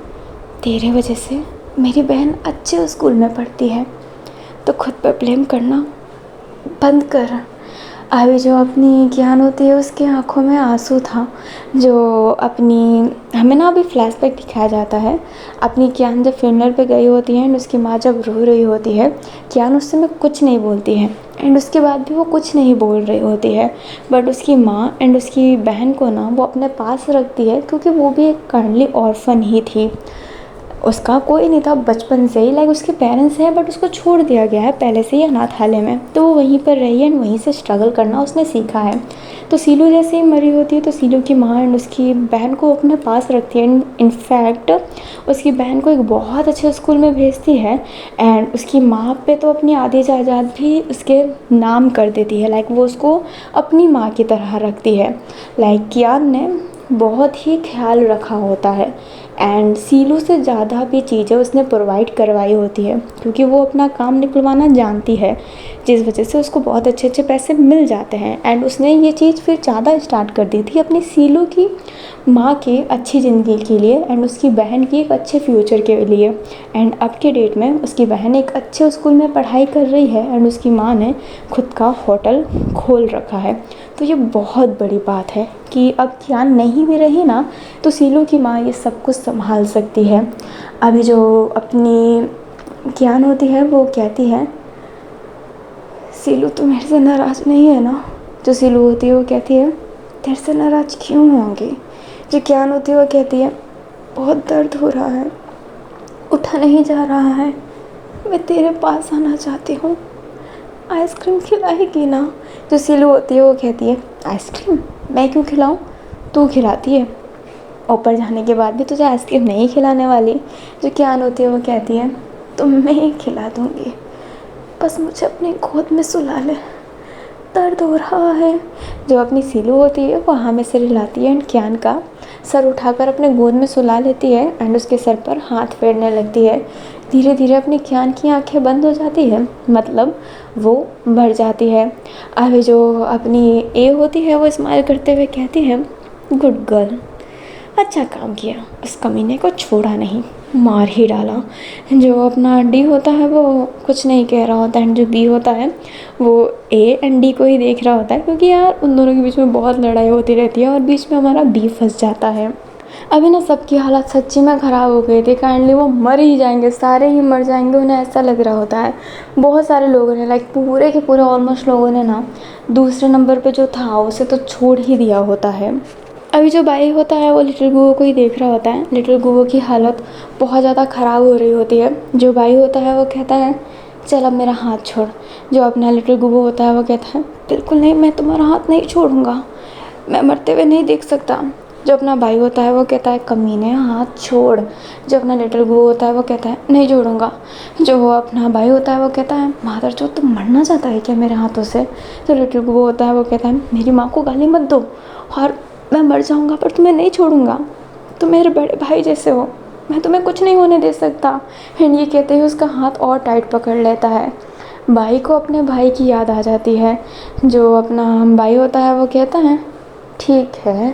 तेरे वजह से मेरी बहन अच्छे स्कूल में पढ़ती है, तो खुद पर ब्लेम करना बंद कर। अभी जो अपनी कियान होती है उसकी आंखों में आंसू था। जो अपनी हमें ना अभी फ्लैशबैक दिखाया जाता है। अपनी कियान जब फ्यूनरल पे गई होती है एंड उसकी माँ जब रो रही होती है, कियान उस समय कुछ नहीं बोलती है एंड उसके बाद भी वो कुछ नहीं बोल रही होती है, बट उसकी माँ एंड उसकी बहन को ना वो अपने पास रखती है क्योंकि वो भी एक काइंडली ऑर्फन ही थी। उसका कोई नहीं था बचपन से ही, लाइक उसके पेरेंट्स हैं बट उसको छोड़ दिया गया है पहले से ही अनाथालय में, तो वो वहीं पर रही है एंड वहीं से स्ट्रगल करना उसने सीखा है। तो सीलू जैसे ही मरी होती है तो सीलू की माँ एंड उसकी बहन को अपने पास रखती है एंड इनफैक्ट उसकी बहन को एक बहुत अच्छे स्कूल में भेजती है एंड उसकी माँ पे तो अपनी आधी जायदाद भी उसके नाम कर देती है। लाइक वो उसको अपनी माँ की तरह रखती है। लाइक कियान ने बहुत ही ख्याल रखा होता है एंड सीलू से ज़्यादा भी चीज़ें उसने प्रोवाइड करवाई होती है क्योंकि वो अपना काम निकलवाना जानती है, जिस वजह से उसको बहुत अच्छे अच्छे पैसे मिल जाते हैं। एंड उसने ये चीज़ फिर ज़्यादा स्टार्ट कर दी थी अपनी सीलू की माँ की अच्छी ज़िंदगी के लिए एंड उसकी बहन की एक अच्छे फ्यूचर के लिए। एंड अब के डेट में उसकी बहन एक अच्छे स्कूल में पढ़ाई कर रही है एंड उसकी माँ ने खुद का होटल खोल रखा है। तो ये बहुत बड़ी बात है कि अब कियान नहीं भी रही ना तो सीलू की माँ ये सब कुछ संभाल सकती है। अभी जो अपनी कियान होती है वो कहती है, सीलू तो मेरे से नाराज़ नहीं है ना? जो सीलू होती है वो कहती है, तेरे से नाराज़ क्यों होंगी? जो कियान होती है वो कहती है, बहुत दर्द हो रहा है, उठा नहीं जा रहा है, मैं तेरे पास आना चाहती हूँ, आइसक्रीम खिलाएगी ना? जो सीलू होती है वो कहती है, आइसक्रीम मैं क्यों खिलाऊँ, तू खिलाती है, ऊपर जाने के बाद भी तुझे आइसक्रीम नहीं खिलाने वाली। जो कियान होती है वो कहती है, तो मैं ही खिला दूँगी, बस मुझे अपने गोद में सुला ले, दर्द हो रहा है। जो अपनी सीलू होती है वो हाँ में सिर हिलाती है एंड कियान का सर उठाकर अपने गोद में सुला लेती है एंड उसके सर पर हाथ फेरने लगती है। धीरे धीरे अपनी कियान की आंखें बंद हो जाती है, मतलब वो बढ़ जाती है। अभी जो अपनी ए होती है वो स्माइल करते हुए कहती है, गुड गर्ल, अच्छा काम किया, उस कमीने को छोड़ा नहीं, मार ही डाला। जो अपना डी होता है वो कुछ नहीं कह रहा होता है, एंड जो बी होता है वो ए एंड डी को ही देख रहा होता है, क्योंकि यार उन दोनों के बीच में बहुत लड़ाई होती रहती है और बीच में हमारा बी फंस जाता है। अभी ना सबकी हालत सच्ची में ख़राब हो गई थी, काइंडली वो मर ही जाएंगे, सारे ही मर जाएंगे, उन्हें ऐसा लग रहा होता है। बहुत सारे लोगों ने, लाइक पूरे के पूरे ऑलमोस्ट लोगों ने ना दूसरे नंबर पे जो था उसे तो छोड़ ही दिया होता है। अभी जो बाई होता है वो लिटिल गुओ को ही देख रहा होता है। लिटिल गुओ की हालत बहुत ज़्यादा ख़राब हो रही होती है। जो बाई होता है वो कहता है चल अब मेरा हाथ छोड़। जो अपना लिटिल गुओ होता है वो कहता है बिल्कुल नहीं, मैं तुम्हारा हाथ नहीं छोड़ूंगा, मैं मरते हुए नहीं देख सकता। जो अपना भाई होता है वो कहता है कमीने हाथ छोड़। जो अपना लिटिल गुओ होता है वो कहता है नहीं छोड़ूंगा। जो अपना भाई होता है वो कहता है मादर जो तुम मरना चाहता है क्या मेरे हाथों से। जो लिटिल गुओ होता है वो कहता है मेरी माँ को गाली मत दो और मैं मर जाऊँगा पर तुम्हें नहीं छोड़ूंगा, तुम मेरे बड़े भाई जैसे हो, मैं तुम्हें कुछ नहीं होने दे सकता। एंड ये कहते ही उसका हाथ और टाइट पकड़ लेता है। भाई को अपने भाई की याद आ जाती है। जो अपना भाई होता है वो कहता है ठीक है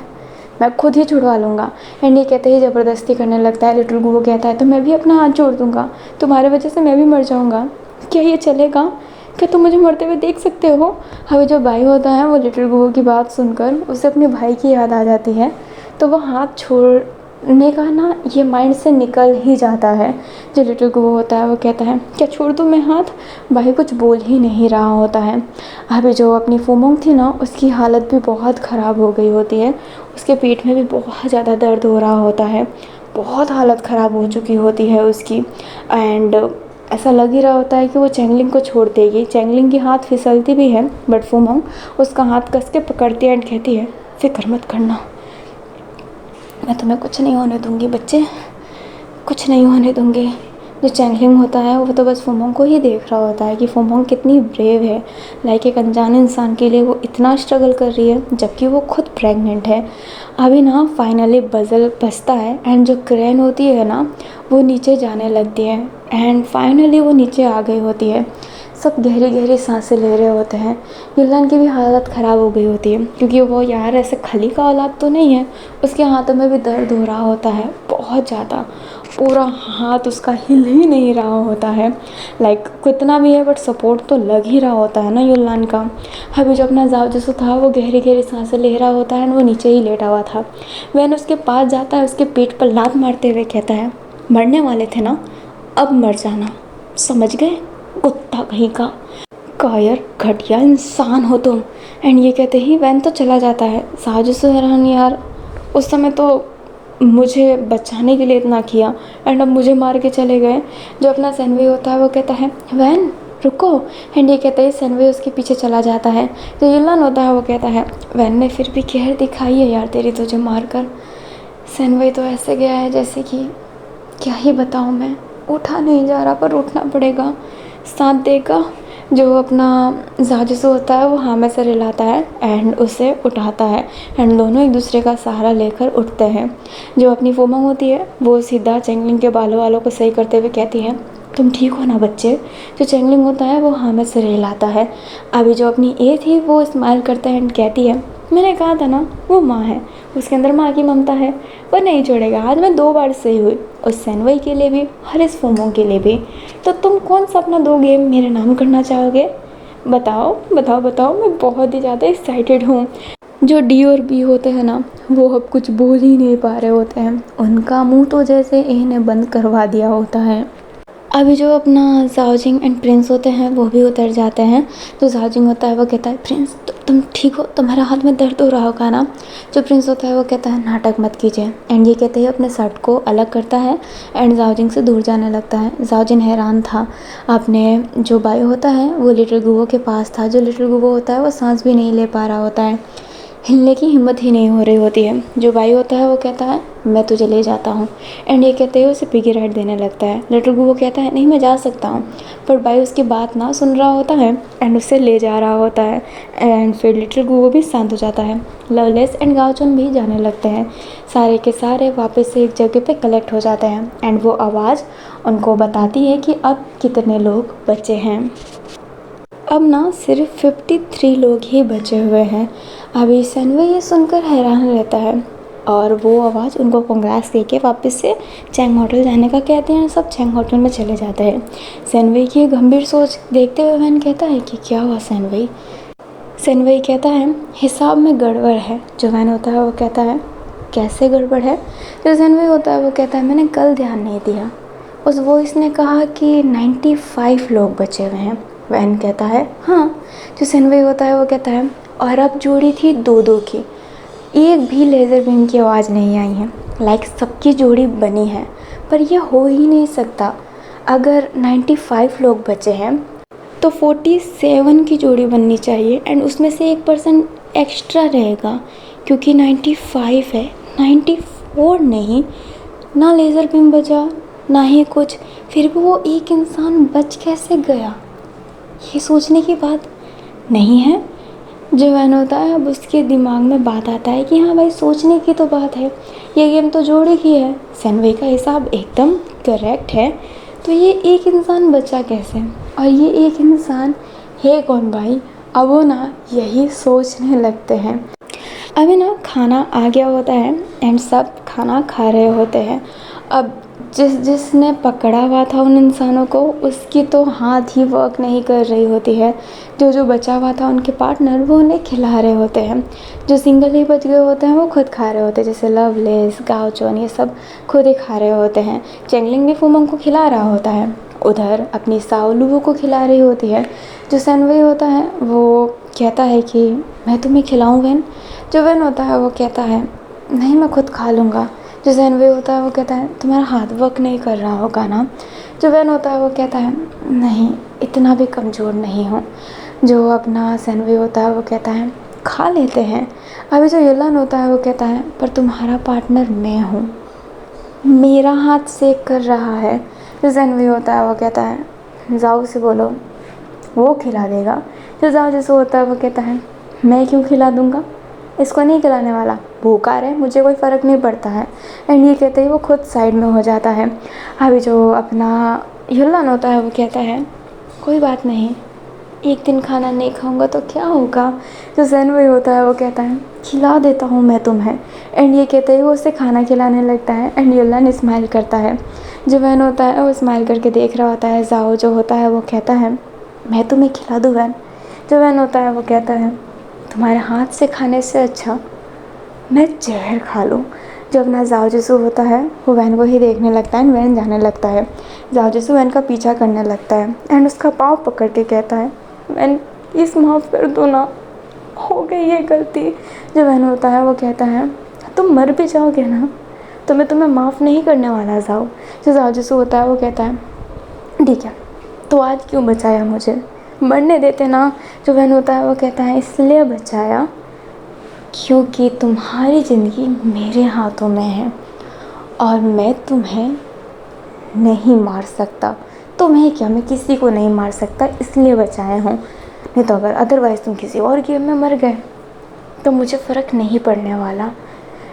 मैं खुद ही छुड़वा लूँगा। एंड ये कहते ही ज़बरदस्ती करने लगता है। लिटिल गुओ कहता है तो मैं भी अपना हाथ छोड़ दूँगा, तुम्हारे वजह से मैं भी मर जाऊँगा, क्या ये चलेगा, क्या तुम मुझे मरते हुए देख सकते हो। अभी जो भाई होता है वो लिटिल गुओ की बात सुनकर उसे अपने भाई की याद आ जाती है, तो वो हाथ छोड़ने का ना ये माइंड से निकल ही जाता है। जो लिटिल गुओ होता है वो कहता है क्या छोड़ दूँ मैं हाथ। भाई कुछ बोल ही नहीं रहा होता है। अभी जो अपनी फुमोंग थी ना उसकी हालत भी बहुत ख़राब हो गई होती है, उसके पेट में भी बहुत ज़्यादा दर्द हो रहा होता है, बहुत हालत ख़राब हो चुकी होती है उसकी। एंड ऐसा लग ही रहा होता है कि वो चैंगलिंग को छोड़ देगी। चैंगलिंग की हाथ फिसलती भी है बट फुमोंग उसका हाथ कस के पकड़ती है एंड कहती है फिक्र मत करना, मैं तुम्हें कुछ नहीं होने दूंगी बच्चे, कुछ नहीं होने दूंगी। जो चैंगलिंग होता है वो तो बस फुमोंग को ही देख रहा होता है कि फुमोंग कितनी ब्रेव है, लाइक एक अनजान इंसान के लिए वो इतना स्ट्रगल कर रही है जबकि वो खुद प्रेग्नेंट है। अभी ना फाइनली बजल बजता है एंड जो क्रेन होती है ना वो नीचे जाने लगती है एंड फाइनली वो नीचे आ गई होती है। सब गहरी गहरी सांसें ले रहे होते हैं। युलान की भी हालत ख़राब हो गई होती है क्योंकि वो यार ऐसे खली का औलाद तो नहीं है, उसके हाथों में भी दर्द हो रहा होता है बहुत ज़्यादा, पूरा हाथ उसका हिल ही नहीं रहा होता है। लाइक कितना भी है बट सपोर्ट तो लग ही रहा होता है ना युलान का। अभी जो अपना जाओ जैसो था वो गहरी गहरी सांसें ले रहा होता है, वो नीचे ही लेटा हुआ था। वैन उसके पास जाता है, उसके पेट पर लात मारते हुए कहता है मरने वाले थे ना, अब मर जाना, समझ गए कुत्ता कहीं का, कायर घटिया इंसान हो तुम। एंड ये कहते ही वैन तो चला जाता है। साजिशो हैरान यार उस समय तो मुझे बचाने के लिए इतना किया एंड अब मुझे मार के चले गए। जो अपना सेनवे होता है वो कहता है वैन रुको। एंड ये कहते ही सेनवे उसके पीछे चला जाता है। जो युलान होता है वो कहता है वैन ने फिर भी कहर दिखाई है यार तेरी, तुझे मार कर। सेनवे तो ऐसे गया है जैसे कि क्या ही बताऊँ मैं, उठा नहीं जा रहा पर उठना पड़ेगा, साथ देगा। जो अपना जाजिसो होता है वो हाँ में सर हिलाता है एंड उसे उठाता है एंड दोनों एक दूसरे का सहारा लेकर उठते हैं। जो अपनी फुमोंग होती है वो सीधा चैंगलिंग के बालों को सही करते हुए कहती है तुम ठीक हो ना बच्चे। जो चैंगलिंग होता है वो हाँ में सर हिलाता है। अभी जो अपनी ए थी वो स्माइल करता है एंड कहती है मैंने कहा था ना वो माँ है, उसके अंदर माँ की ममता है, वो नहीं छोड़ेगा। आज मैं 2 बार सही हुई, उस सेनवई के लिए भी और इस फुमोंग के लिए भी। तो तुम कौन सा अपना 2 गेम मेरे नाम करना चाहोगे, बताओ बताओ बताओ, मैं बहुत ही ज़्यादा एक्साइटेड हूँ। जो डी और बी होते हैं ना वो अब कुछ बोल ही नहीं पा रहे होते हैं, उनका मुंह तो जैसे ए ने बंद करवा दिया होता है। अभी जो अपना जाओजिंग एंड प्रिंस होते हैं वो भी उतर जाते हैं। तो जाओजिंग होता है वो कहता है प्रिंस तुम ठीक हो, तुम्हारे हाथ में दर्द हो रहा होगा ना। जो प्रिंस होता है वो कहता है नाटक मत कीजिए। एंड ये कहते ही अपने शर्ट को अलग करता है एंड जाओजिंग से दूर जाने लगता है। जाओजिंग हैरान था, अपने जो बाई होता है वो लिटिल गुओ के पास था। जो लिटिल गुओ होता है वो सांस भी नहीं ले पा रहा होता है, हिलने की हिम्मत ही नहीं हो रही होती है। जो भाई होता है वो कहता है मैं तुझे ले जाता हूँ एंड ये कहते हुए उसे पिगी राइड देने लगता है। लिटिल गुओ कहता है नहीं मैं जा सकता हूँ, पर भाई उसकी बात ना सुन रहा होता है एंड उसे ले जा रहा होता है। एंड फिर लिटिल गुओ भी शांत हो जाता है। लवलेस एंड गाओचन भी जाने लगते हैं। सारे के सारे वापस से एक जगह पे कलेक्ट हो जाते हैं एंड वो आवाज़ उनको बताती है कि अब कितने लोग बचे हैं। अब ना सिर्फ 53 लोग ही बचे हुए हैं। अभी सेनवे ये सुनकर हैरान रहता है। और वो आवाज़ उनको कांग्रेस दे के वापस से चैंग होटल जाने का कहते हैं। सब चैंग होटल में चले जाते हैं। सेनवई की गंभीर सोच देखते हुए वैन कहता है कि क्या हुआ सेनवई। सेनवई कहता है हिसाब में गड़बड़ है। जो वैन होता है वो कहता है कैसे गड़बड़ है। जो सेनवई होता है वो कहता है मैंने कल ध्यान नहीं दिया। उस वॉइस ने कहा कि 95 लोग बचे हुए हैं। वैन कहता है हाँ। जो सेनवई होता है वो कहता है और अब जोड़ी थी 2-2 की, एक भी लेज़र बीम की आवाज़ नहीं आई है। लाइक सबकी जोड़ी बनी है, पर यह हो ही नहीं सकता। अगर 95 लोग बचे हैं तो 47 की जोड़ी बननी चाहिए एंड उसमें से 1% एक्स्ट्रा रहेगा क्योंकि 95 है, 94 नहीं। ना लेज़र बीम बचा ना ही कुछ, फिर भी वो एक इंसान बच कैसे गया, ये सोचने की बात नहीं है। जो वैन होता है अब उसके दिमाग में बात आता है कि हाँ भाई सोचने की तो बात है, ये गेम तो जोड़ी की है, सेनवे का हिसाब एकदम करेक्ट है, तो ये एक इंसान बचा कैसे और ये एक इंसान है कौन भाई। अब वो ना यही सोचने लगते हैं। अभी ना खाना आ गया होता है एंड सब खाना खा रहे होते हैं। अब जिसने पकड़ा हुआ था उन इंसानों को उसकी तो हाथ ही वर्क नहीं कर रही होती है। जो बचा हुआ था उनके पार्टनर वो उन्हें खिला रहे होते हैं। जो सिंगल ही बच गए होते हैं वो खुद खा रहे होते हैं, जैसे लवलेस, गाओचोन ये सब खुद ही खा रहे होते हैं। चेंगलिंग भी फूमंग को खिला रहा होता है, उधर अपनी साओलुओ को खिला रही होती है। जो सेनवई होता है वो कहता है कि मैं तुम्हें खिलाऊँ वैन। जो वैन होता है वो कहता है नहीं मैं खुद खा लूँगा। जो सेनवई होता है वो कहता है तुम्हारा हाथ वर्क नहीं कर रहा होगा ना। जो वैन होता है वो कहता है नहीं इतना भी कमज़ोर नहीं हूँ। जो अपना सेनवई होता है वो कहता है खा लेते हैं। अभी जो युलान होता है वो कहता है पर तुम्हारा पार्टनर मैं हूँ, मेरा हाथ सेक कर रहा है। जो सेनवई होता है वो कहता है जाओ से बोलो वो खिला देगा। जो जाओ जैसे होता है वो कहता है मैं क्यों खिला दूँगा, इसको नहीं खिलाने वाला, भूखा है, मुझे कोई फ़र्क नहीं पड़ता है। एंड ये कहते ही वो खुद साइड में हो जाता है। अभी जो अपना युलान होता है वो कहता है कोई बात नहीं, एक दिन खाना नहीं खाऊंगा तो क्या होगा। जो सेनवई होता है वो कहता है खिला देता हूँ मैं तुम्हें। एंड ये कहते ही वो उसे खाना खिलाने लगता है एंड युलान स्माइल करता है। जो वैन होता है वो स्माइल करके देख रहा होता है। जाओ जो होता है वो कहता है मैं तुम्हें खिला दूँ वैन। जो वैन होता है वो कहता है तुम्हारे हाथ से खाने से अच्छा मैं जहर खा लूँ। जो अपना जाओ जिसु होता है वो वैन को ही देखने लगता है एंड वैन जाने लगता है। जाओ जिसु वैन का पीछा करने लगता है एंड उसका पाँव पकड़ के कहता है वैन प्लीज़ माफ़ कर दो ना, हो गई ये गलती। जो वैन होता है वो कहता है तुम मर भी जाओगे ना तो मैं तुम्हें माफ़ नहीं करने वाला जाओ। जो जाओ जिसु होता है वो कहता है ठीक है तो आज क्यों बचाया मुझे, मरने देते ना। जो वैन होता है वो कहता है इसलिए बचाया क्योंकि तुम्हारी ज़िंदगी मेरे हाथों में है और मैं तुम्हें नहीं मार सकता। तुम्हें क्या, मैं किसी को नहीं मार सकता इसलिए बचाया हूँ, नहीं तो अगर अदरवाइज़ तुम किसी और गेम में मर गए तो मुझे फ़र्क नहीं पड़ने वाला।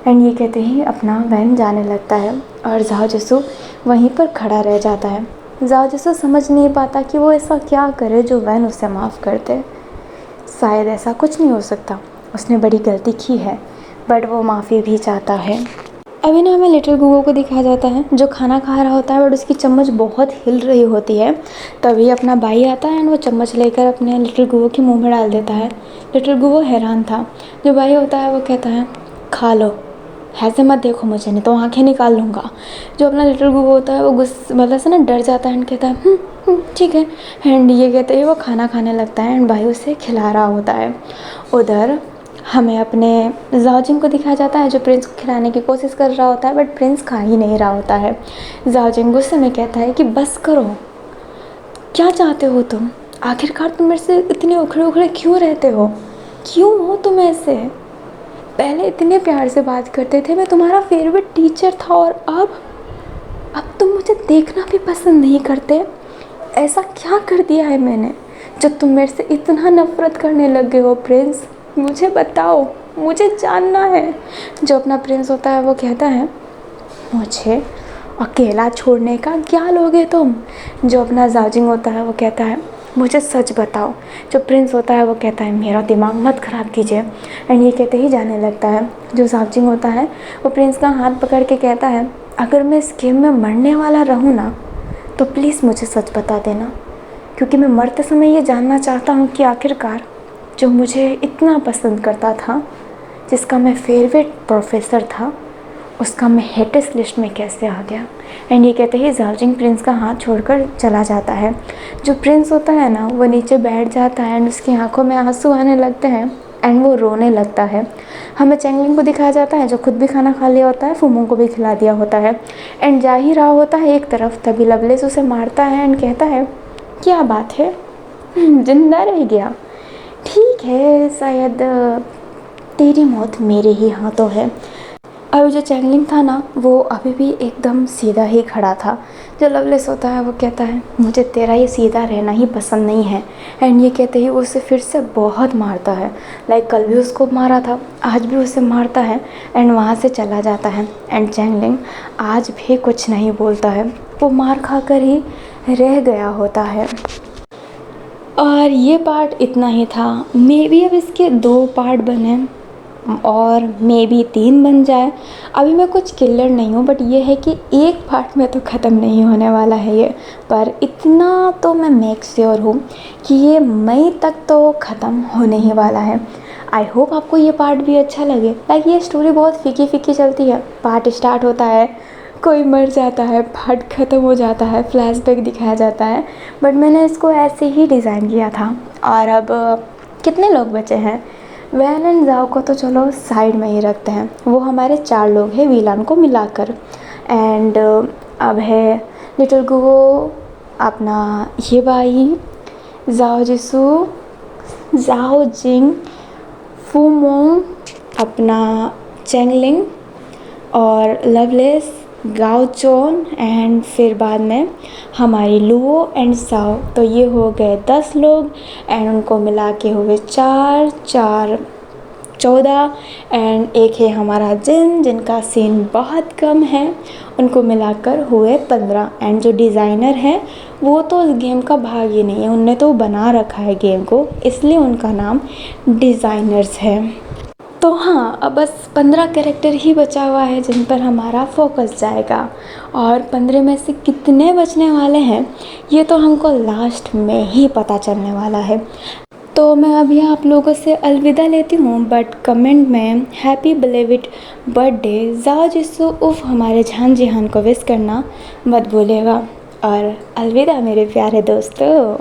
एंड ये कहते ही अपना वैन जाने लगता है और जाओ जिसु वहीं पर खड़ा रह जाता है। जाओ जिसु समझ नहीं पाता कि वो ऐसा क्या करे जो वैन उसे माफ़ कर दे। शायद ऐसा कुछ नहीं हो सकता, उसने बड़ी गलती की है, बट वो माफ़ी भी चाहता है। अभी ना हमें लिटिल गुगो को दिखाया जाता है जो खाना खा रहा होता है बट उसकी चम्मच बहुत हिल रही होती है। तभी अपना भाई आता है एंड वो चम्मच लेकर अपने लिटिल गुगो के मुंह में डाल देता है। लिटिल गुगो हैरान था। जो भाई होता है वो कहता है खा लो, ऐसे मत देखो मुझे नहीं तो आंखें निकाल लूँगा। जो अपना लिटिल गुगो होता है वो मतलब से ना डर जाता है एंड कहता है ठीक है। एंड ये कहते ही वो खाना खाने लगता है एंड भाई उसे खिला रहा होता है। उधर हमें अपने जाओजिंग को दिखाया जाता है जो प्रिंस को खिलाने की कोशिश कर रहा होता है बट प्रिंस खा ही नहीं रहा होता है। जाओजिंग गुस्से में कहता है कि बस करो, क्या चाहते हो तुम, आखिरकार तुम मेरे से इतने उखड़े उखड़े क्यों रहते हो, क्यों हो तुम ऐसे, पहले इतने प्यार से बात करते थे, मैं तुम्हारा फेवरेट टीचर था और अब तुम मुझे देखना भी पसंद नहीं करते। ऐसा क्या कर दिया है मैंने जो तुम मेरे से इतना नफरत करने लग गए हो प्रिंस, मुझे बताओ, मुझे जानना है। जो अपना प्रिंस होता है वो कहता है मुझे अकेला छोड़ने का क्या लोगे तुम। जो अपना जाओजिंग होता है वो कहता है मुझे सच बताओ। जो प्रिंस होता है वो कहता है मेरा दिमाग मत ख़राब कीजिए, एंड ये कहते ही जाने लगता है। जो झाओजिंग होता है वो प्रिंस का हाथ पकड़ के कहता है अगर मैं इस गेम में मरने वाला रहूँ ना तो प्लीज़ मुझे सच बता देना, क्योंकि मैं मरते समय ये जानना चाहता हूँ कि आखिरकार जो मुझे इतना पसंद करता था, जिसका मैं फेवरेट प्रोफेसर था, उसका मैं हेटेस्ट लिस्ट में कैसे आ गया। एंड ये कहते ही झाओजिंग प्रिंस का हाथ छोड़कर चला जाता है। जो प्रिंस होता है ना वो नीचे बैठ जाता है एंड उसकी आंखों में आंसू आने लगते हैं एंड वो रोने लगता है। हमें चैंगलिंग को दिखाया जाता है जो खुद भी खाना खा लिया होता है, फूमों को भी खिला दिया होता है एंड जा ही रहा होता है एक तरफ, तभी लवलेस उसे मारता है एंड कहता है क्या बात है, जिंदा रह गया। ठीक है, शायद तेरी मौत मेरे ही हाथों है। अब जो चैंगलिंग था ना वो अभी भी एकदम सीधा ही खड़ा था। जो लवलेस होता है वो कहता है मुझे तेरा ये सीधा रहना ही पसंद नहीं है, एंड ये कहते ही वो उसे फिर से बहुत मारता है। लाइक कल भी उसको मारा था, आज भी उसे मारता है एंड वहाँ से चला जाता है। एंड चैंगलिंग आज भी कुछ नहीं बोलता है, वो मार खा कर ही रह गया होता है। और ये पार्ट इतना ही था। मे बी अब इसके 2 पार्ट बने और मे बी 3 बन जाए। अभी मैं कुछ किलर नहीं हूँ, बट ये है कि एक पार्ट में तो ख़त्म नहीं होने वाला है ये। पर इतना तो मैं मेक श्योर हूँ कि ये मई तक तो ख़त्म होने ही वाला है। आई होप आपको ये पार्ट भी अच्छा लगे। लाइक ये स्टोरी बहुत फीकी फीकी चलती है। पार्ट स्टार्ट होता है, कोई मर जाता है, पार्ट ख़त्म हो जाता है, फ्लैशबैक दिखाया जाता है, बट मैंने इसको ऐसे ही डिज़ाइन किया था। और अब कितने लोग बचे हैं? वैन एंड जाओ को तो चलो साइड में ही रखते हैं, वो हमारे 4 लोग हैं वीलान को मिलाकर। एंड अब है लिटिल गुगो, अपना ये भाई, जाओ जिसू, जाओ जिंग, फूमोंग, अपना चैंगलिंग और लवलेस, गाओचोन एंड फिर बाद में हमारी लुओ एंड साओ। तो ये हो गए 10 लोग एंड उनको मिला के हुए 4 4 14 एंड एक है हमारा जिनका सीन बहुत कम है, उनको मिलाकर हुए 15। एंड जो डिज़ाइनर है वो तो इस गेम का भाग ही नहीं है, उनने तो बना रखा है गेम को, इसलिए उनका नाम डिज़ाइनर्स है। तो हाँ, अब बस 15 कैरेक्टर ही बचा हुआ है जिन पर हमारा फोकस जाएगा, और 15 में से कितने बचने वाले हैं ये तो हमको लास्ट में ही पता चलने वाला है। तो मैं अभी आप लोगों से अलविदा लेती हूँ, बट कमेंट में हैप्पी बिलीवेड बर्थडे जाओ जिसो उफ हमारे जान जिहान को विश करना मत भूलिएगा। और अलविदा मेरे प्यारे दोस्तों।